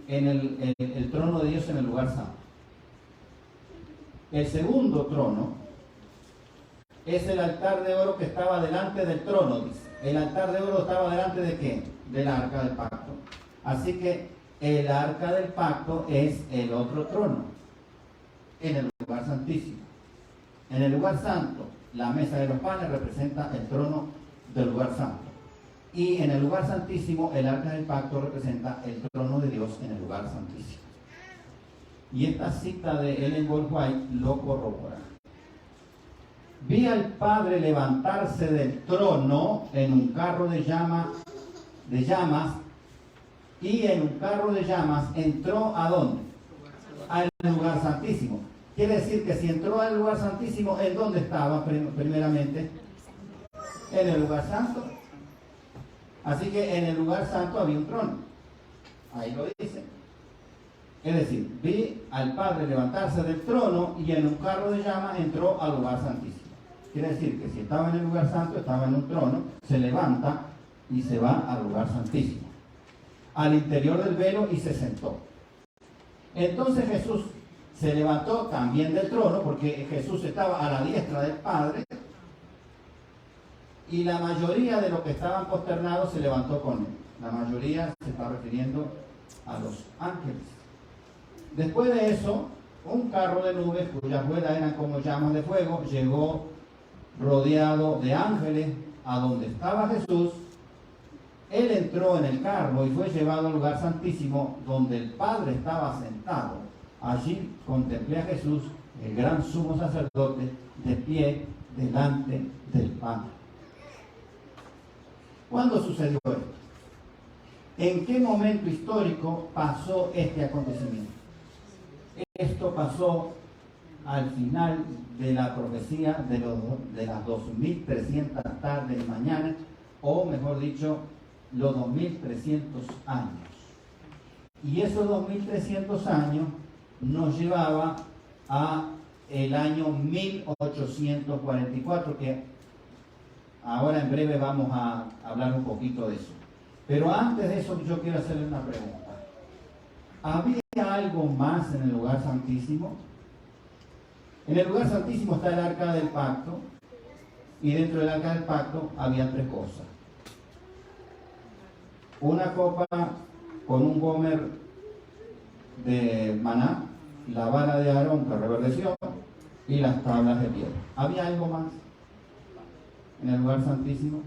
en el trono de Dios en el lugar santo. El segundo trono es el altar de oro que estaba delante del trono, dice. El altar de oro estaba delante de ¿qué? Del arca del pacto. Así que el arca del pacto es el otro trono, en el lugar santísimo. En el lugar santo, la mesa de los panes representa el trono del lugar santo. Y en el lugar santísimo, el arca del pacto representa el trono de Dios en el lugar santísimo. Y esta cita de Ellen G. White lo corrobora. Vi al Padre levantarse del trono en un carro de llamas, y en un carro de llamas entró ¿a dónde? Al lugar santísimo. Quiere decir que si entró al lugar santísimo, ¿en dónde estaba primeramente? En el lugar santo. Así que en el lugar santo había un trono. Ahí lo dice. Es decir, vi al Padre levantarse del trono y en un carro de llamas entró al lugar santísimo. Quiere decir que si estaba en el lugar santo, estaba en un trono, se levanta y se va al lugar santísimo, al interior del velo, y se sentó. Entonces Jesús se levantó también del trono, porque Jesús estaba a la diestra del Padre, y la mayoría de los que estaban posternados se levantó con él. La mayoría se está refiriendo a los ángeles. Después de eso, un carro de nubes, cuyas ruedas eran como llamas de fuego, llegó rodeado de ángeles a donde estaba Jesús. Él entró en el carro y fue llevado al lugar santísimo, donde el Padre estaba sentado. Allí contemplé a Jesús, el gran sumo sacerdote, de pie delante del Padre. ¿Cuándo sucedió esto? ¿En qué momento histórico pasó este acontecimiento? Esto pasó al final de la profecía de las 2300 tardes y mañanas, o mejor dicho, los 2300 años. Y esos 2300 años nos llevaba a el año 1844, que ahora en breve vamos a hablar un poquito de eso. Pero antes de eso yo quiero hacerle una pregunta. ¿Había algo más en el lugar santísimo? En el lugar santísimo está el arca del pacto, y dentro del arca del pacto había 3 cosas. Una copa con un gomer de maná, la vara de Aarón que reverdeció, y las tablas de piedra. ¿Había algo más en el lugar santísimo?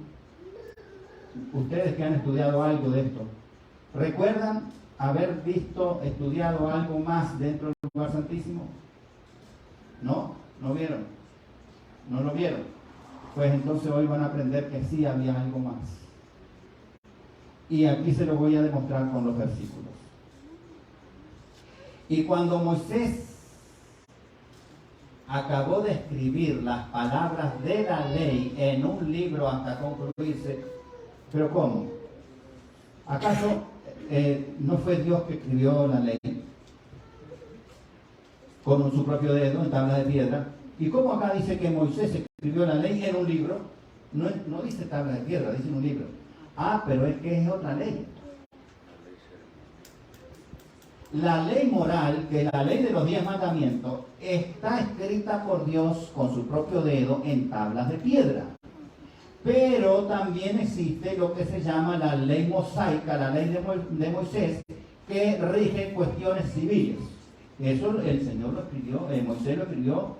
Ustedes que han estudiado algo de esto, ¿recuerdan haber estudiado algo más dentro del lugar santísimo? ¿No? ¿No vieron? ¿No lo vieron? Pues entonces hoy van a aprender que sí había algo más. Y aquí se lo voy a demostrar con los versículos. Y cuando Moisés acabó de escribir las palabras de la ley en un libro hasta concluirse, ¿pero cómo? ¿Acaso no fue Dios que escribió la ley con su propio dedo en tabla de piedra? ¿Y cómo acá dice que Moisés escribió la ley en un libro? No dice tabla de piedra, dice en un libro. Ah, pero es que es otra ley. La ley moral, que es la ley de los 10 mandamientos, está escrita por Dios con su propio dedo en tablas de piedra. Pero también existe lo que se llama la ley mosaica, la ley de Moisés, que rige cuestiones civiles. Eso el Señor lo escribió, Moisés lo escribió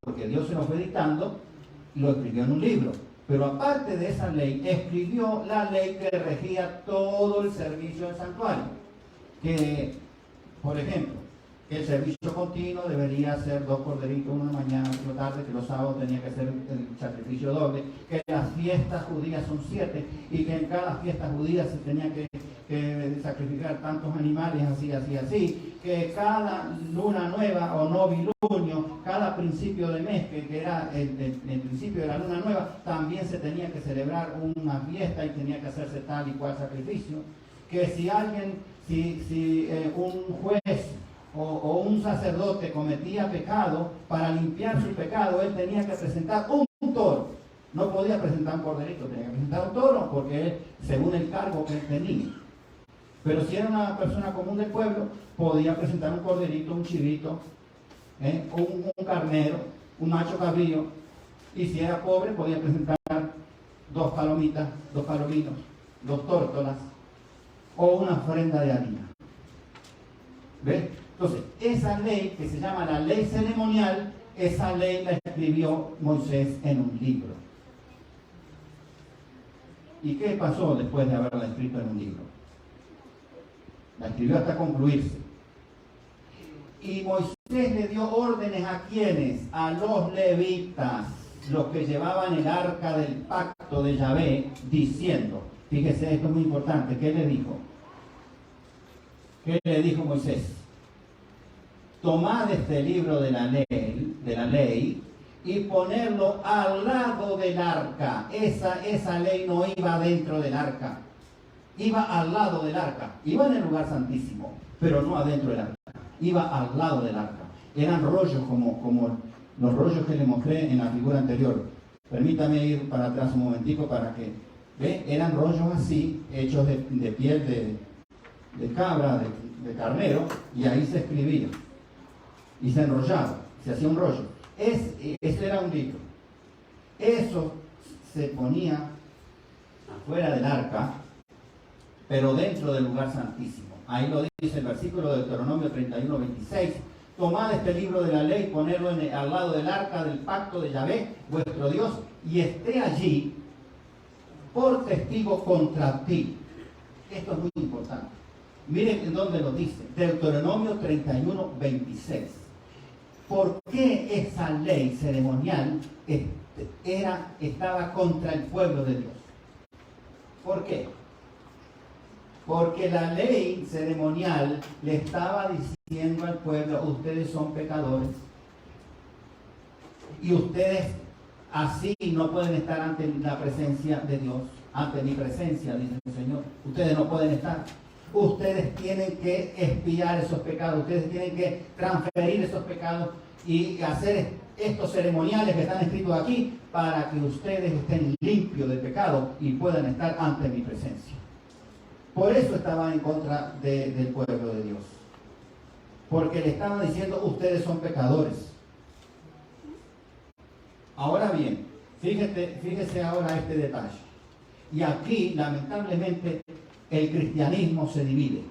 porque Dios se lo fue dictando y lo escribió en un libro. Pero aparte de esa ley, escribió la ley que regía todo el servicio del santuario. Que, por ejemplo, que el servicio continuo debería ser 2 corderitos, uno en la mañana, otro tarde, que los sábados tenía que ser el sacrificio doble, que las fiestas judías son 7 y que en cada fiesta judía se tenía que sacrificar tantos animales, así, que cada luna nueva o novilunio, cada principio de mes, que era el principio de la luna nueva, también se tenía que celebrar una fiesta y tenía que hacerse tal y cual sacrificio, que si un juez o un sacerdote cometía pecado, para limpiar su pecado, él tenía que presentar un toro. No podía presentar un corderito, tenía que presentar un toro, porque él, según el cargo que él tenía. Pero si era una persona común del pueblo, podía presentar un corderito, un chivito, un carnero, un macho cabrío. Y si era pobre, podía presentar 2 palomitas, 2 palominos, 2 tórtolas, o una ofrenda de harina. ¿Ves? Entonces, esa ley que se llama la ley ceremonial, esa ley la escribió Moisés en un libro. ¿Y qué pasó después de haberla escrito en un libro? La escribió hasta concluirse. Y Moisés le dio órdenes a quienes, a los levitas, los que llevaban el arca del pacto de Yahvé, diciendo, fíjese, esto es muy importante, ¿qué le dijo? ¿Qué le dijo Moisés? Tomad este libro de la ley y ponerlo al lado del arca. Esa ley no iba dentro del arca, iba al lado del arca, iba en el lugar santísimo, pero no adentro del arca, iba al lado del arca. Eran rollos como los rollos que le mostré en la figura anterior. Permítame ir para atrás un momentico para que, ¿ve? Eran rollos así, hechos de piel de cabra, de carnero, y ahí se escribía y se enrollaba, se hacía un rollo. Ese era un libro. Eso se ponía afuera del arca, pero dentro del lugar santísimo. Ahí lo dice el versículo de Deuteronomio 31:26. Tomad este libro de la ley, ponerlo al lado del arca del pacto de Yahvé, vuestro Dios, y esté allí por testigo contra ti. Esto es muy importante. Miren en dónde lo dice. Deuteronomio 31:26. ¿Por qué esa ley ceremonial estaba contra el pueblo de Dios? ¿Por qué? Porque la ley ceremonial le estaba diciendo al pueblo, ustedes son pecadores. Y ustedes así no pueden estar ante la presencia de Dios, ante mi presencia, dice el Señor. Ustedes no pueden estar. Ustedes tienen que expiar esos pecados, ustedes tienen que transferir esos pecados y hacer estos ceremoniales que están escritos aquí para que ustedes estén limpios de pecado y puedan estar ante mi presencia. Por eso estaba en contra del pueblo de Dios. Porque le estaban diciendo, ustedes son pecadores. Ahora bien, fíjese ahora este detalle. Y aquí, lamentablemente, el cristianismo se divide.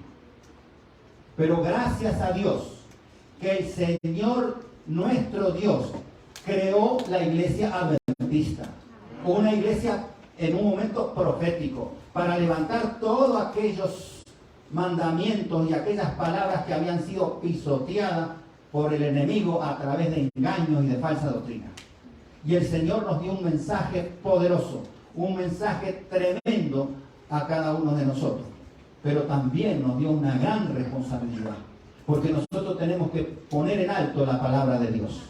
Pero gracias a Dios, que el Señor, nuestro Dios, creó la iglesia adventista. Una iglesia en un momento profético, para levantar todos aquellos mandamientos y aquellas palabras que habían sido pisoteadas por el enemigo a través de engaños y de falsa doctrina. Y el Señor nos dio un mensaje poderoso, un mensaje tremendo a cada uno de nosotros, pero también nos dio una gran responsabilidad, porque nosotros tenemos que poner en alto la palabra de Dios.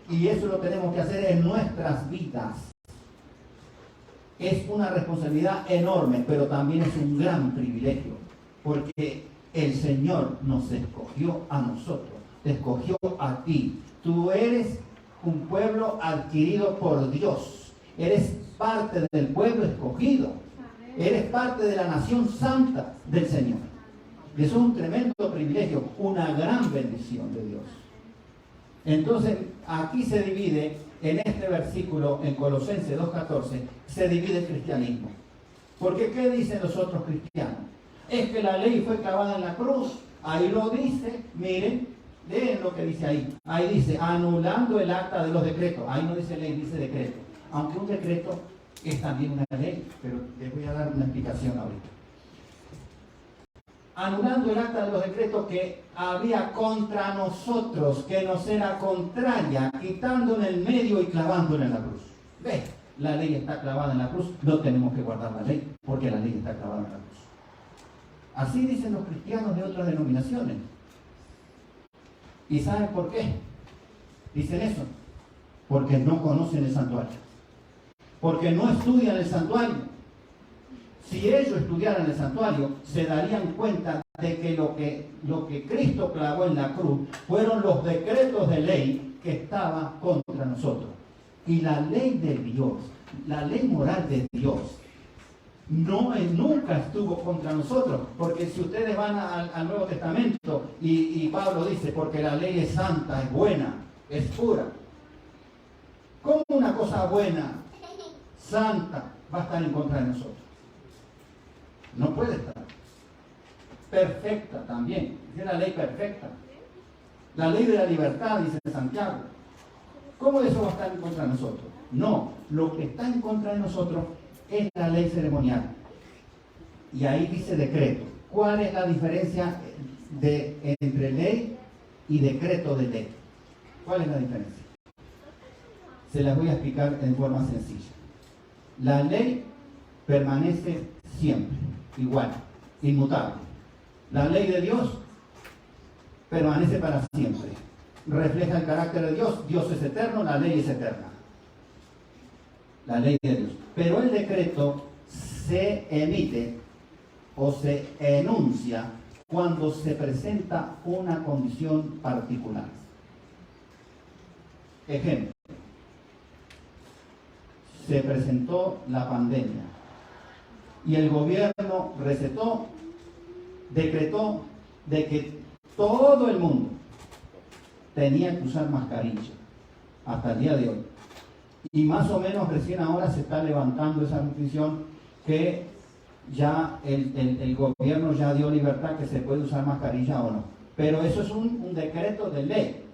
Y eso lo tenemos que hacer en nuestras vidas. Es una responsabilidad enorme, pero también es un gran privilegio, porque el Señor nos escogió a nosotros, te escogió a ti. Tú eres un pueblo adquirido por Dios. Eres parte del pueblo escogido. Eres parte de la nación santa del Señor. Y eso es un tremendo privilegio, una gran bendición de Dios. Entonces, aquí se divide, en este versículo, en Colosenses 2:14, se divide el cristianismo. Porque ¿qué dicen los otros cristianos? Es que la ley fue clavada en la cruz. Ahí lo dice, miren, leen lo que dice ahí. Ahí dice, anulando el acta de los decretos. Ahí no dice ley, dice decreto. Aunque un decreto es también una ley, pero les voy a dar una explicación ahorita. Anulando el acta de los decretos que había contra nosotros, que nos era contraria, quitando en el medio y clavándola en la cruz. ¿Ves? La ley está clavada en la cruz, no tenemos que guardar la ley, porque la ley está clavada en la cruz. Así dicen los cristianos de otras denominaciones. ¿Y saben por qué dicen eso? Porque no conocen el santuario. Porque no estudian el santuario. Si ellos estudiaran el santuario, se darían cuenta de que lo que Cristo clavó en la cruz fueron los decretos de ley que estaban contra nosotros. Y la ley de Dios, la ley moral de Dios, nunca estuvo contra nosotros. Porque si ustedes van al Nuevo Testamento y Pablo dice, porque la ley es santa, es buena, es pura. ¿Cómo una cosa buena, santa, va a estar en contra de nosotros? No puede estar. Perfecta también. Es la ley perfecta. La ley de la libertad, dice Santiago. ¿Cómo eso va a estar en contra de nosotros? No. Lo que está en contra de nosotros es la ley ceremonial. Y ahí dice decreto. ¿Cuál es la diferencia entre ley y decreto de ley? ¿Cuál es la diferencia? Se las voy a explicar en forma sencilla. La ley permanece siempre. Igual, inmutable. La ley de Dios permanece para siempre. Refleja el carácter de Dios. Dios es eterno, la ley es eterna. La ley de Dios. Pero el decreto se emite o se enuncia cuando se presenta una condición particular. Ejemplo. Se presentó la pandemia. Y el gobierno decretó de que todo el mundo tenía que usar mascarilla hasta el día de hoy. Y más o menos recién ahora se está levantando esa notición que ya el gobierno ya dio libertad que se puede usar mascarilla o no. Pero eso es un decreto de ley.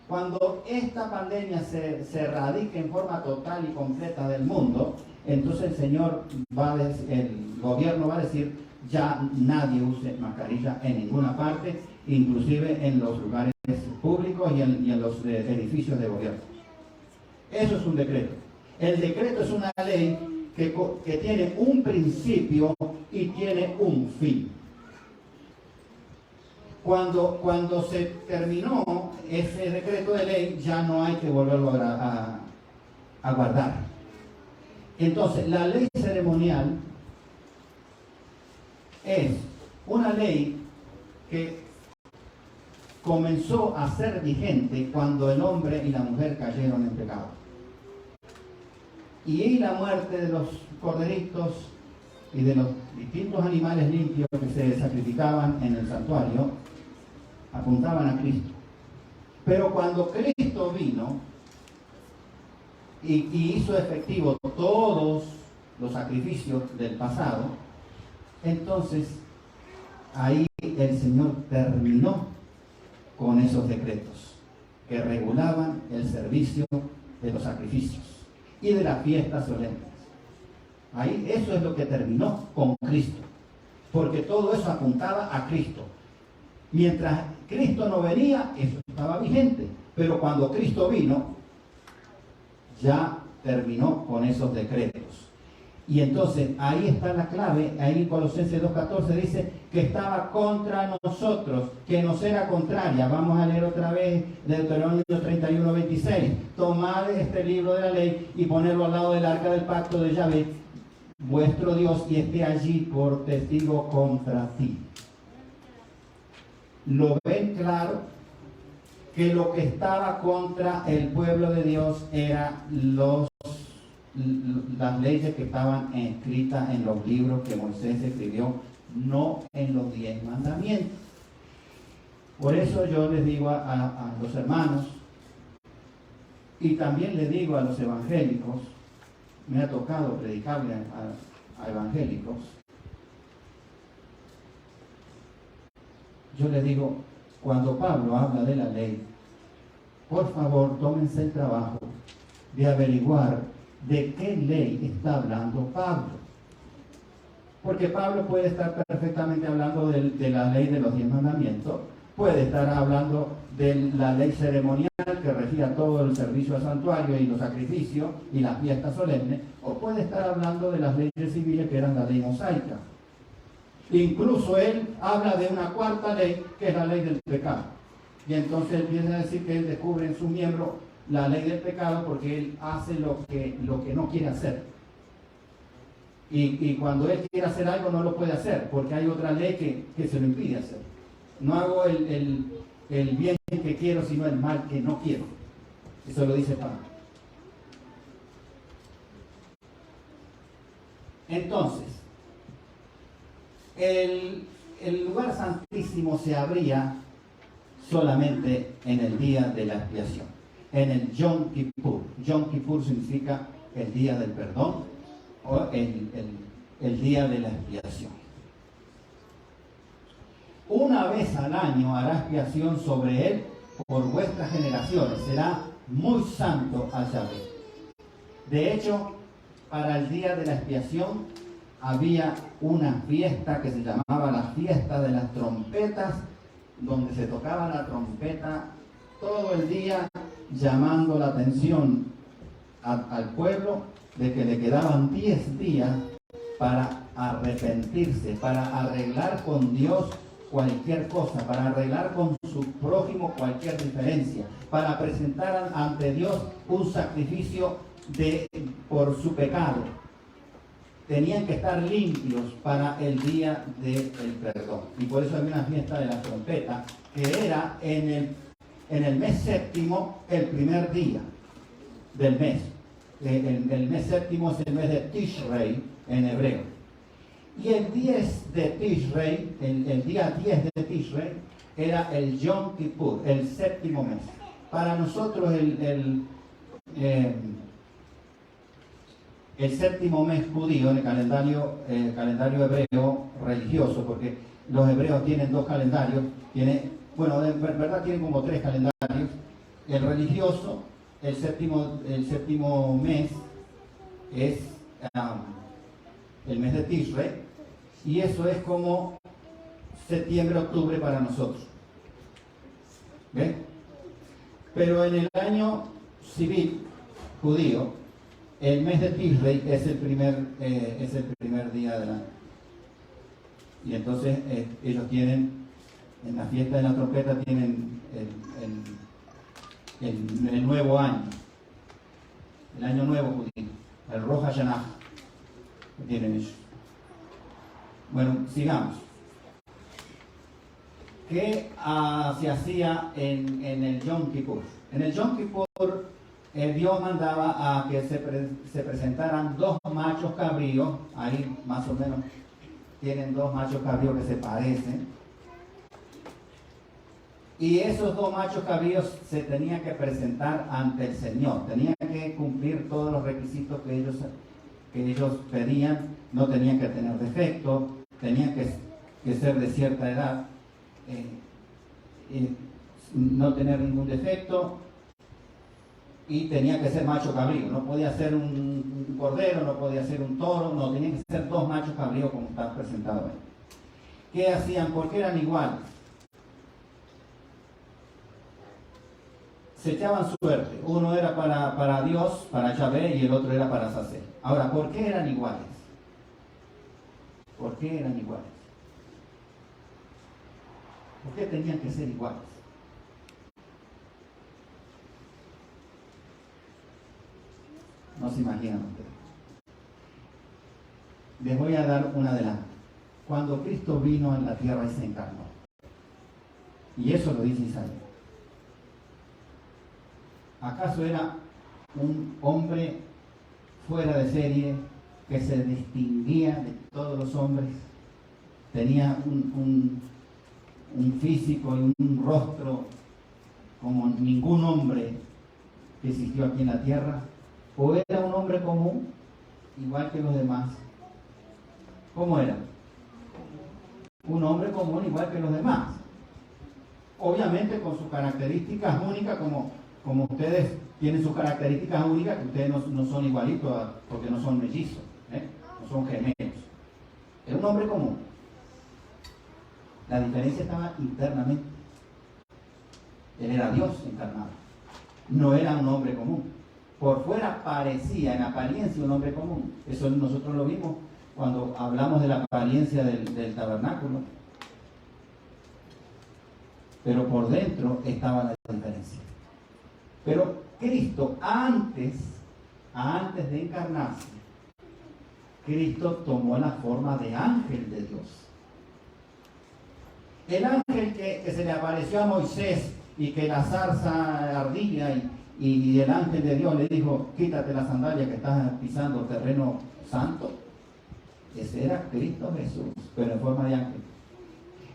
Cuando esta pandemia se radique en forma total y completa del mundo, entonces el gobierno va a decir, ya nadie use mascarilla en ninguna parte, inclusive en los lugares públicos y en los edificios de gobierno. Eso es un decreto. El decreto es una ley que tiene un principio y tiene un fin. Cuando se terminó ese decreto de ley, ya no hay que volverlo a guardar. Entonces, la ley ceremonial es una ley que comenzó a ser vigente cuando el hombre y la mujer cayeron en pecado. Y la muerte de los corderitos y de los distintos animales limpios que se sacrificaban en el santuario apuntaban a Cristo. Pero cuando Cristo vino y hizo efectivo todos los sacrificios del pasado, entonces ahí el Señor terminó con esos decretos que regulaban el servicio de los sacrificios y de las fiestas solemnes. Ahí eso es lo que terminó con Cristo, porque todo eso apuntaba a Cristo. Mientras Cristo no venía, eso estaba vigente, pero cuando Cristo vino, ya terminó con esos decretos. Y entonces ahí está la clave, ahí en Colosenses 2:14 dice que estaba contra nosotros, que nos era contraria. Vamos a leer otra vez Deuteronomio 31:26. Tomad este libro de la ley y ponerlo al lado del arca del pacto de Yahvé, vuestro Dios, y esté allí por testigo contra ti. ¿Lo ven claro? Que lo que estaba contra el pueblo de Dios era las leyes que estaban escritas en los libros que Moisés escribió, no en los 10 mandamientos. Por eso yo les digo a los hermanos, y también les digo a los evangélicos, me ha tocado predicarle a evangélicos, yo les digo, cuando Pablo habla de la ley, por favor tómense el trabajo de averiguar de qué ley está hablando Pablo. Porque Pablo puede estar perfectamente hablando de la ley de los 10 mandamientos, puede estar hablando de la ley ceremonial que regía todo el servicio al santuario y los sacrificios y las fiestas solemnes, o puede estar hablando de las leyes civiles que eran la ley mosaica. Incluso él habla de una cuarta ley, que es la ley del pecado. Y entonces él viene a decir que él descubre en su miembro la ley del pecado porque él hace lo que no quiere hacer. Y cuando él quiere hacer algo no lo puede hacer porque hay otra ley que se lo impide hacer. No hago el bien que quiero, sino el mal que no quiero. Eso lo dice Pablo. Entonces, el lugar santísimo se abría solamente en el día de la expiación, en el Yom Kippur. Yom Kippur significa el día del perdón o el día de la expiación. Una vez al año hará expiación sobre él por vuestras generaciones. Será muy santo a Yahvé. De hecho, para el día de la expiación había una fiesta que se llamaba la fiesta de las trompetas, donde se tocaba la trompeta todo el día, llamando la atención al pueblo de que le quedaban 10 días para arrepentirse, para arreglar con Dios cualquier cosa, para arreglar con su prójimo cualquier diferencia, para presentar ante Dios un sacrificio por su pecado. Tenían que estar limpios para el día del perdón. Y por eso hay una fiesta de la trompeta que era en el mes séptimo, el primer día del mes. El mes séptimo es el mes de Tishrei en hebreo. Y el 10 de Tishrei, el día 10 de Tishrei, era el Yom Kippur, el séptimo mes. Para nosotros el séptimo mes judío en el calendario hebreo religioso, porque los hebreos tienen 2 calendarios, bueno, de verdad tienen como 3 calendarios. El religioso, el séptimo mes es el mes de Tishrei, y eso es como septiembre, octubre para nosotros. ¿Ven? Pero en el año civil judío, el mes de Tishrei es el primer día del año. Y entonces ellos tienen, en la fiesta de la trompeta, tienen el nuevo año, el año nuevo judío, el Rosh Hashanah, que tienen ellos. Bueno, sigamos. ¿Qué se hacía en el Yom Kippur? En el Yom Kippur Dios mandaba a que se presentaran 2 machos cabríos, ahí más o menos tienen 2 machos cabríos que se parecen, y esos 2 machos cabríos se tenían que presentar ante el Señor, tenían que cumplir todos los requisitos que ellos pedían, no tenían que tener defectos, tenían que ser de cierta edad, no tener ningún defecto, y tenía que ser macho cabrío, no podía ser un cordero, no podía ser un toro, no, tenían que ser 2 machos cabríos como está presentado ahí. ¿Qué hacían? ¿Por qué eran iguales? Se echaban suerte, uno era para Dios, para Yahvé, y el otro era para Sasé. Ahora, ¿por qué eran iguales? ¿Por qué eran iguales? ¿Por qué tenían que ser iguales? No se imaginan ustedes. Les voy a dar un adelanto. Cuando Cristo vino en la tierra y se encarnó, y eso lo dice Isaías, ¿acaso era un hombre fuera de serie que se distinguía de todos los hombres? Tenía un físico y un rostro como ningún hombre que existió aquí en la tierra, o era un hombre común igual que los demás. ¿Cómo era? Un hombre común igual que los demás, obviamente con sus características únicas, como ustedes tienen sus características únicas, que ustedes no son igualitos porque no son mellizos, no son gemelos. Era un hombre común. La diferencia estaba internamente. Él era Dios encarnado, no era un hombre común. Por fuera parecía en apariencia un hombre común. Eso nosotros lo vimos cuando hablamos de la apariencia del tabernáculo. Pero por dentro estaba la diferencia. Pero Cristo, antes de encarnarse, Cristo tomó la forma de ángel de Dios. El ángel que se le apareció a Moisés y que la zarza ardía y el ángel de Dios le dijo: quítate la sandalia que estás pisando terreno santo. Ese era Cristo Jesús, pero en forma de ángel.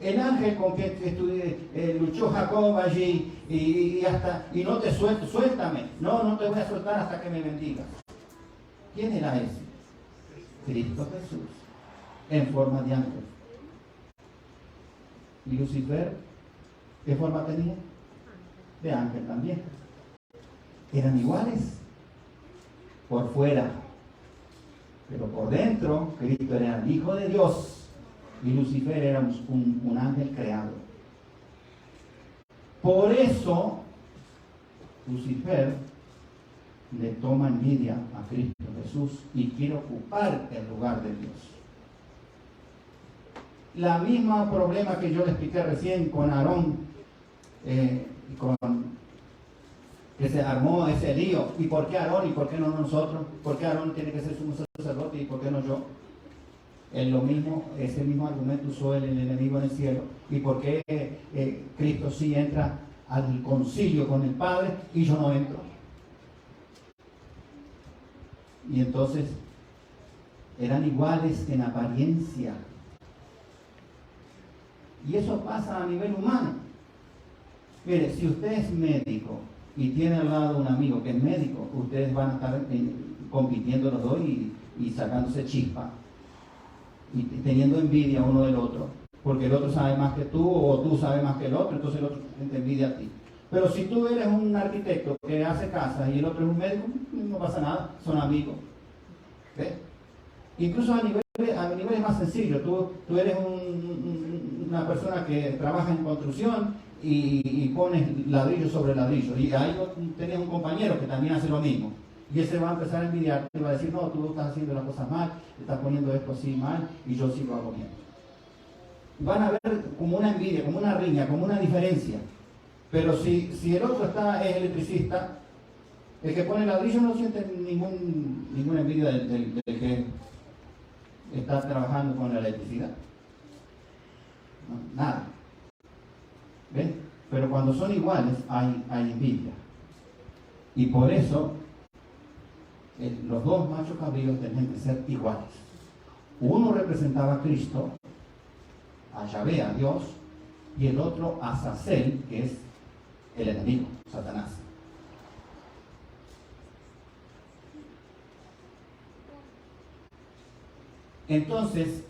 El ángel con que luchó Jacob allí y no te suelto, suéltame. No te voy a soltar hasta que me bendigas. ¿Quién era ese? Cristo Jesús, en forma de ángel. ¿Y Lucifer qué forma tenía? De ángel también. Eran iguales por fuera, pero por dentro Cristo era el Hijo de Dios y Lucifer era un ángel creado. Por eso Lucifer le toma envidia a Cristo Jesús y quiere ocupar el lugar de Dios. La misma problema que yo le expliqué recién con Aarón, que se armó ese lío. ¿Y por qué Aarón y por qué no nosotros? ¿Por qué Aarón tiene que ser sumo sacerdote y por qué no yo? Es lo mismo, ese mismo argumento usó el enemigo en el cielo. ¿Y por qué Cristo sí entra al concilio con el Padre y yo no entro? Y entonces eran iguales en apariencia. Y eso pasa a nivel humano. Mire, si usted es médico y tiene al lado un amigo que es médico, ustedes van a estar compitiendo los dos y sacándose chispa y teniendo envidia uno del otro, porque el otro sabe más que tú o tú sabes más que el otro, entonces el otro te envidia a ti. Pero si tú eres un arquitecto que hace casas y el otro es un médico, no pasa nada, son amigos. ¿Ves? Incluso a niveles más sencillos, tú eres una persona que trabaja en construcción y pones ladrillo sobre ladrillo, y ahí tenés un compañero que también hace lo mismo, y ese va a empezar a envidiarte y va a decir: no, tú estás haciendo las cosas mal, estás poniendo esto así mal y yo sí lo hago bien. Van a ver como una envidia, como una riña, como una diferencia. Pero si el otro es electricista, el que pone ladrillo no siente ninguna envidia del que está trabajando con la electricidad. No, nada. ¿Ven? Pero cuando son iguales hay envidia. Y por eso los dos machos cabríos tenían que ser iguales. Uno representaba a Cristo, a Yahvé, a Dios, y el otro a Azazel, que es el enemigo, Satanás. Entonces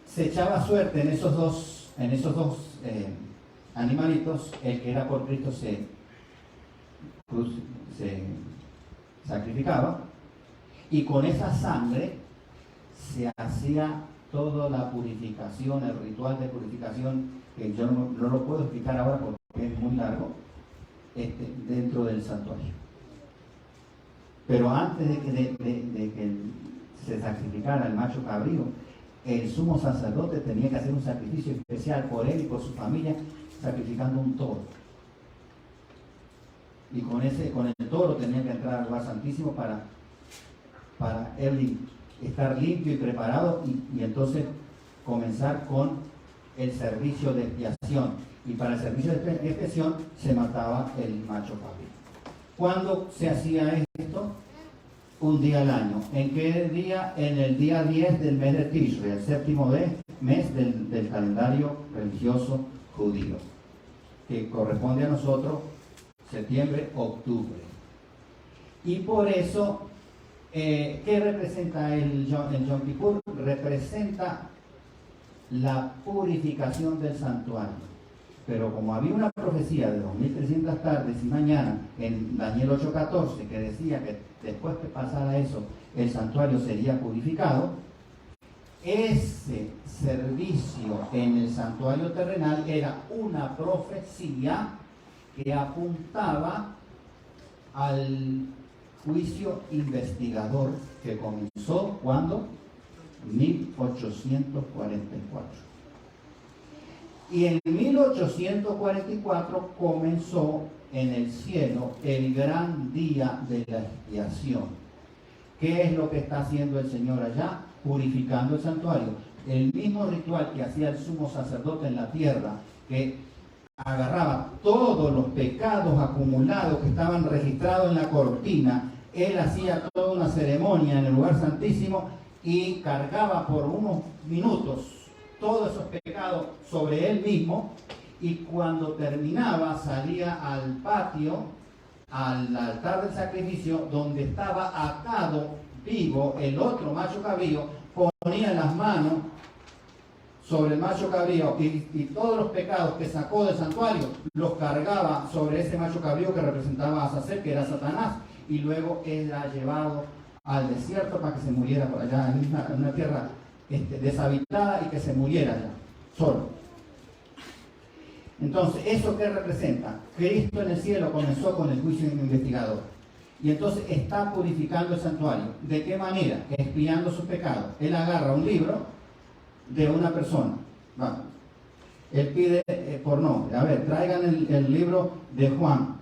se echaba suerte en esos dos animalitos. El que era por Cristo se sacrificaba, y con esa sangre se hacía toda la purificación, el ritual de purificación, que yo no lo puedo explicar ahora porque es muy largo, dentro del santuario. Pero antes de que se sacrificara el macho cabrío, el sumo sacerdote tenía que hacer un sacrificio especial por él y por su familia, sacrificando un toro. Y con el toro tenía que entrar al lugar santísimo para él estar limpio y preparado y entonces comenzar con el servicio de expiación. Y para el servicio de expiación se mataba el macho cabrío. ¿Cuándo se hacía esto? Un día al año. ¿En qué día? En el día 10 del mes de Tishri, el séptimo mes del calendario religioso judío, que corresponde a nosotros septiembre, octubre. Y por eso, ¿qué representa el Yom Kippur? Representa la purificación del santuario. Pero como había una profecía de 2300 tardes y mañanas en Daniel 8:14 que decía que después que pasara eso el santuario sería purificado, ese servicio en el santuario terrenal era una profecía que apuntaba al juicio investigador que comenzó ¿cuándo? 1844. Y en 1844 comenzó en el cielo el gran día de la expiación. ¿Qué es lo que está haciendo el Señor allá? Purificando el santuario. El mismo ritual que hacía el sumo sacerdote en la tierra, que agarraba todos los pecados acumulados que estaban registrados en la cortina, él hacía toda una ceremonia en el lugar santísimo y cargaba por unos minutos todos esos pecados sobre él mismo, y cuando terminaba salía al patio, al altar del sacrificio, donde estaba atado vivo el otro macho cabrío, ponía las manos sobre el macho cabrío y todos los pecados que sacó del santuario los cargaba sobre ese macho cabrío que representaba a Azazel, que era Satanás, y luego era llevado al desierto para que se muriera por allá en una tierra deshabitada y que se muriera allá, solo. Entonces, ¿eso qué representa? Cristo en el cielo comenzó con el juicio investigador. Y entonces está purificando el santuario. ¿De qué manera? Expiando sus pecados. Él agarra un libro de una persona. Vamos. Él pide por nombre. A ver, traigan el libro de Juan.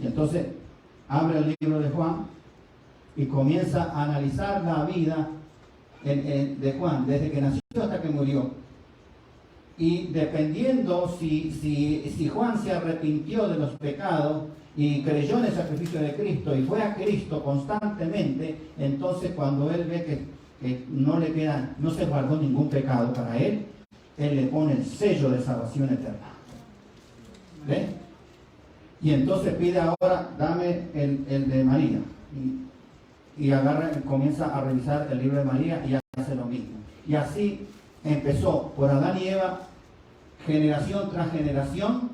Y entonces abre el libro de Juan y comienza a analizar la vida de Juan, desde que nació hasta que murió. Y dependiendo si Juan se arrepintió de los pecados y creyó en el sacrificio de Cristo y fue a Cristo constantemente, entonces cuando él ve que no se guardó ningún pecado para él le pone el sello de salvación eterna. ¿Ve? Y entonces pide ahora, dame el de María. Y comienza a revisar el libro de María y hace lo mismo. Y así empezó por Adán y Eva, generación tras generación,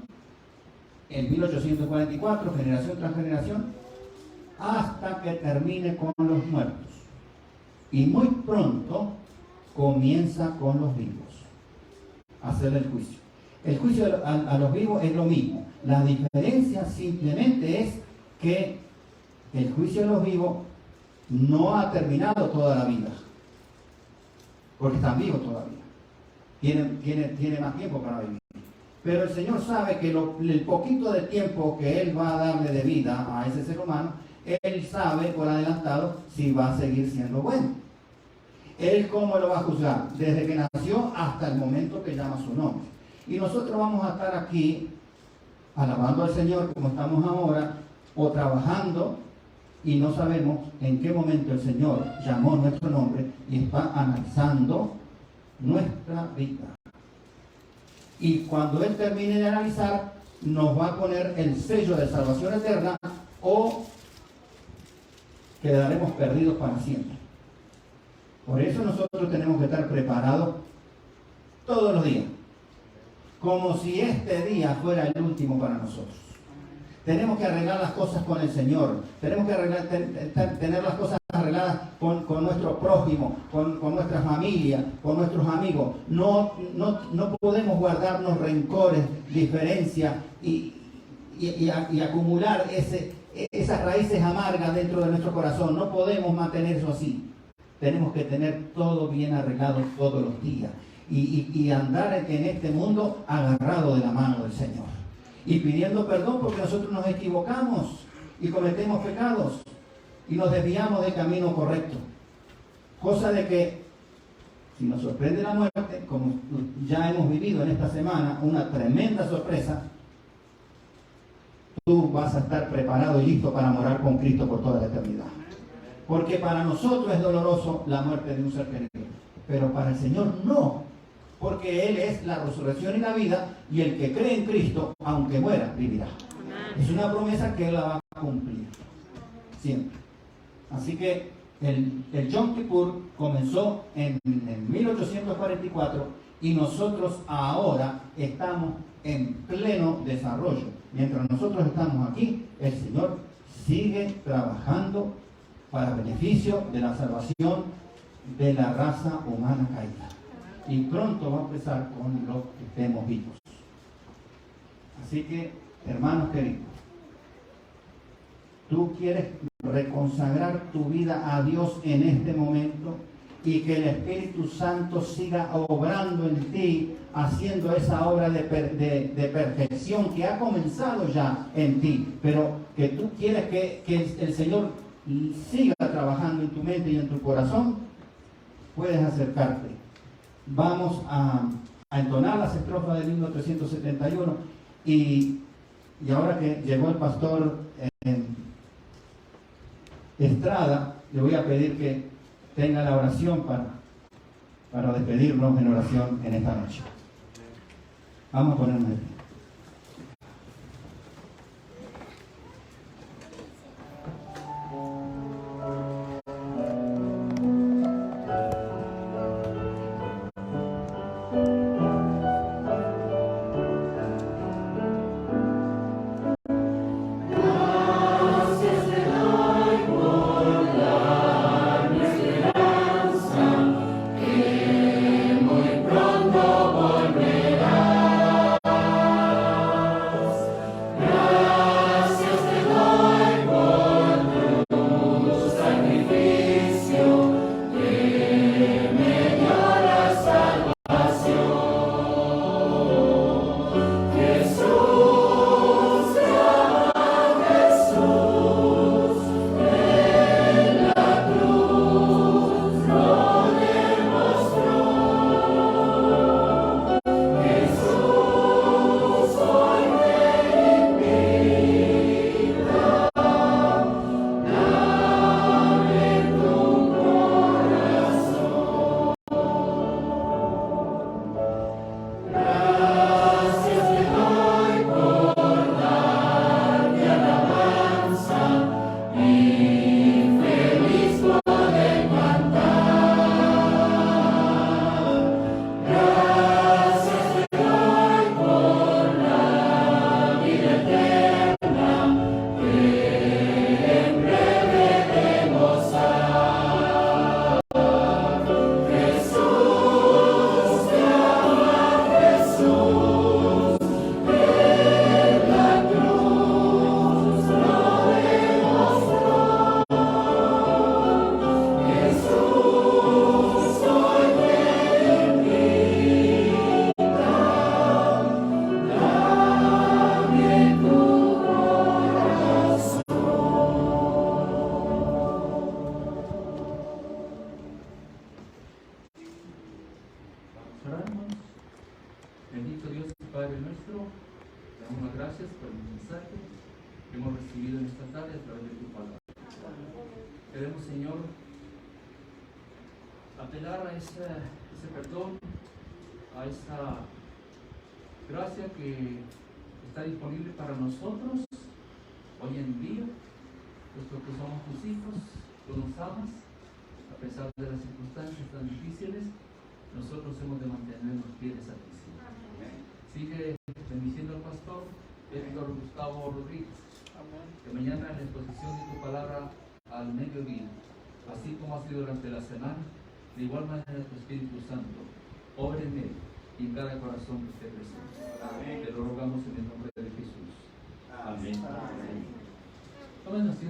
en 1844, generación tras generación, hasta que termine con los muertos. Y muy pronto comienza con los vivos a hacer el juicio. El juicio a los vivos es lo mismo. La diferencia simplemente es que el juicio a los vivos no ha terminado toda la vida, porque están vivos todavía. Tiene más tiempo para vivir. Pero el Señor sabe que el poquito de tiempo que Él va a darle de vida a ese ser humano, Él sabe por adelantado si va a seguir siendo bueno. Él cómo lo va a juzgar, desde que nació hasta el momento que llama su nombre. Y nosotros vamos a estar aquí alabando al Señor como estamos ahora, o trabajando, y no sabemos en qué momento el Señor llamó nuestro nombre y está analizando nuestra vida. Y cuando Él termine de analizar, nos va a poner el sello de salvación eterna o quedaremos perdidos para siempre. Por eso nosotros tenemos que estar preparados todos los días, como si este día fuera el último para nosotros. Tenemos que arreglar las cosas con el Señor. Tenemos que tener las cosas arregladas con nuestro prójimo, con nuestra familia, con nuestros amigos. No podemos guardarnos rencores, diferencias y acumular esas raíces amargas dentro de nuestro corazón. No podemos mantener eso así. tenemos que tener todo bien arreglado todos los días y andar en este mundo agarrado de la mano del Señor y pidiendo perdón porque nosotros nos equivocamos y cometemos pecados y nos desviamos del camino correcto. Cosa de que si nos sorprende la muerte, como ya hemos vivido en esta semana, una tremenda sorpresa, tú vas a estar preparado y listo para morar con Cristo por toda la eternidad. Porque para nosotros es doloroso la muerte de un ser querido, pero para el Señor no, porque Él es la resurrección y la vida, y el que cree en Cristo, aunque muera, vivirá. Es una promesa que Él la va a cumplir, siempre. Así que el Yom Kippur comenzó en 1844 y nosotros ahora estamos en pleno desarrollo. Mientras nosotros estamos aquí, el Señor sigue trabajando para beneficio de la salvación de la raza humana caída. Y pronto va a empezar con los que estemos vivos. Así que, hermanos queridos, tú quieres reconsagrar tu vida a Dios en este momento y que el Espíritu Santo siga obrando en ti, haciendo esa obra de perfección que ha comenzado ya en ti, pero que tú quieres que el Señor siga trabajando en tu mente y en tu corazón, puedes acercarte. Vamos a entonar las estrofas del himno 371 y ahora que llegó el pastor Estrada, le voy a pedir que tenga la oración para despedirnos en oración en esta noche. Vamos a ponernos de pie. Bendito Dios y Padre nuestro, te damos las gracias por el mensaje que hemos recibido en esta tarde a través de tu palabra. Queremos, Señor, apelar a ese perdón, a esa gracia que está disponible para nosotros hoy en día, puesto que somos tus hijos, tú nos amas, a pesar de las circunstancias tan difíciles, nosotros hemos de mantenernos fieles a ti. Sigue bendiciendo al pastor Héctor Gustavo Rodríguez, que mañana en la exposición de tu palabra al mediodía, así como ha sido durante la semana, de igual manera tu Espíritu Santo obra en él y en cada corazón que esté presente. Amén. Te lo rogamos en el nombre de Jesús. Amén. Tomen asiento.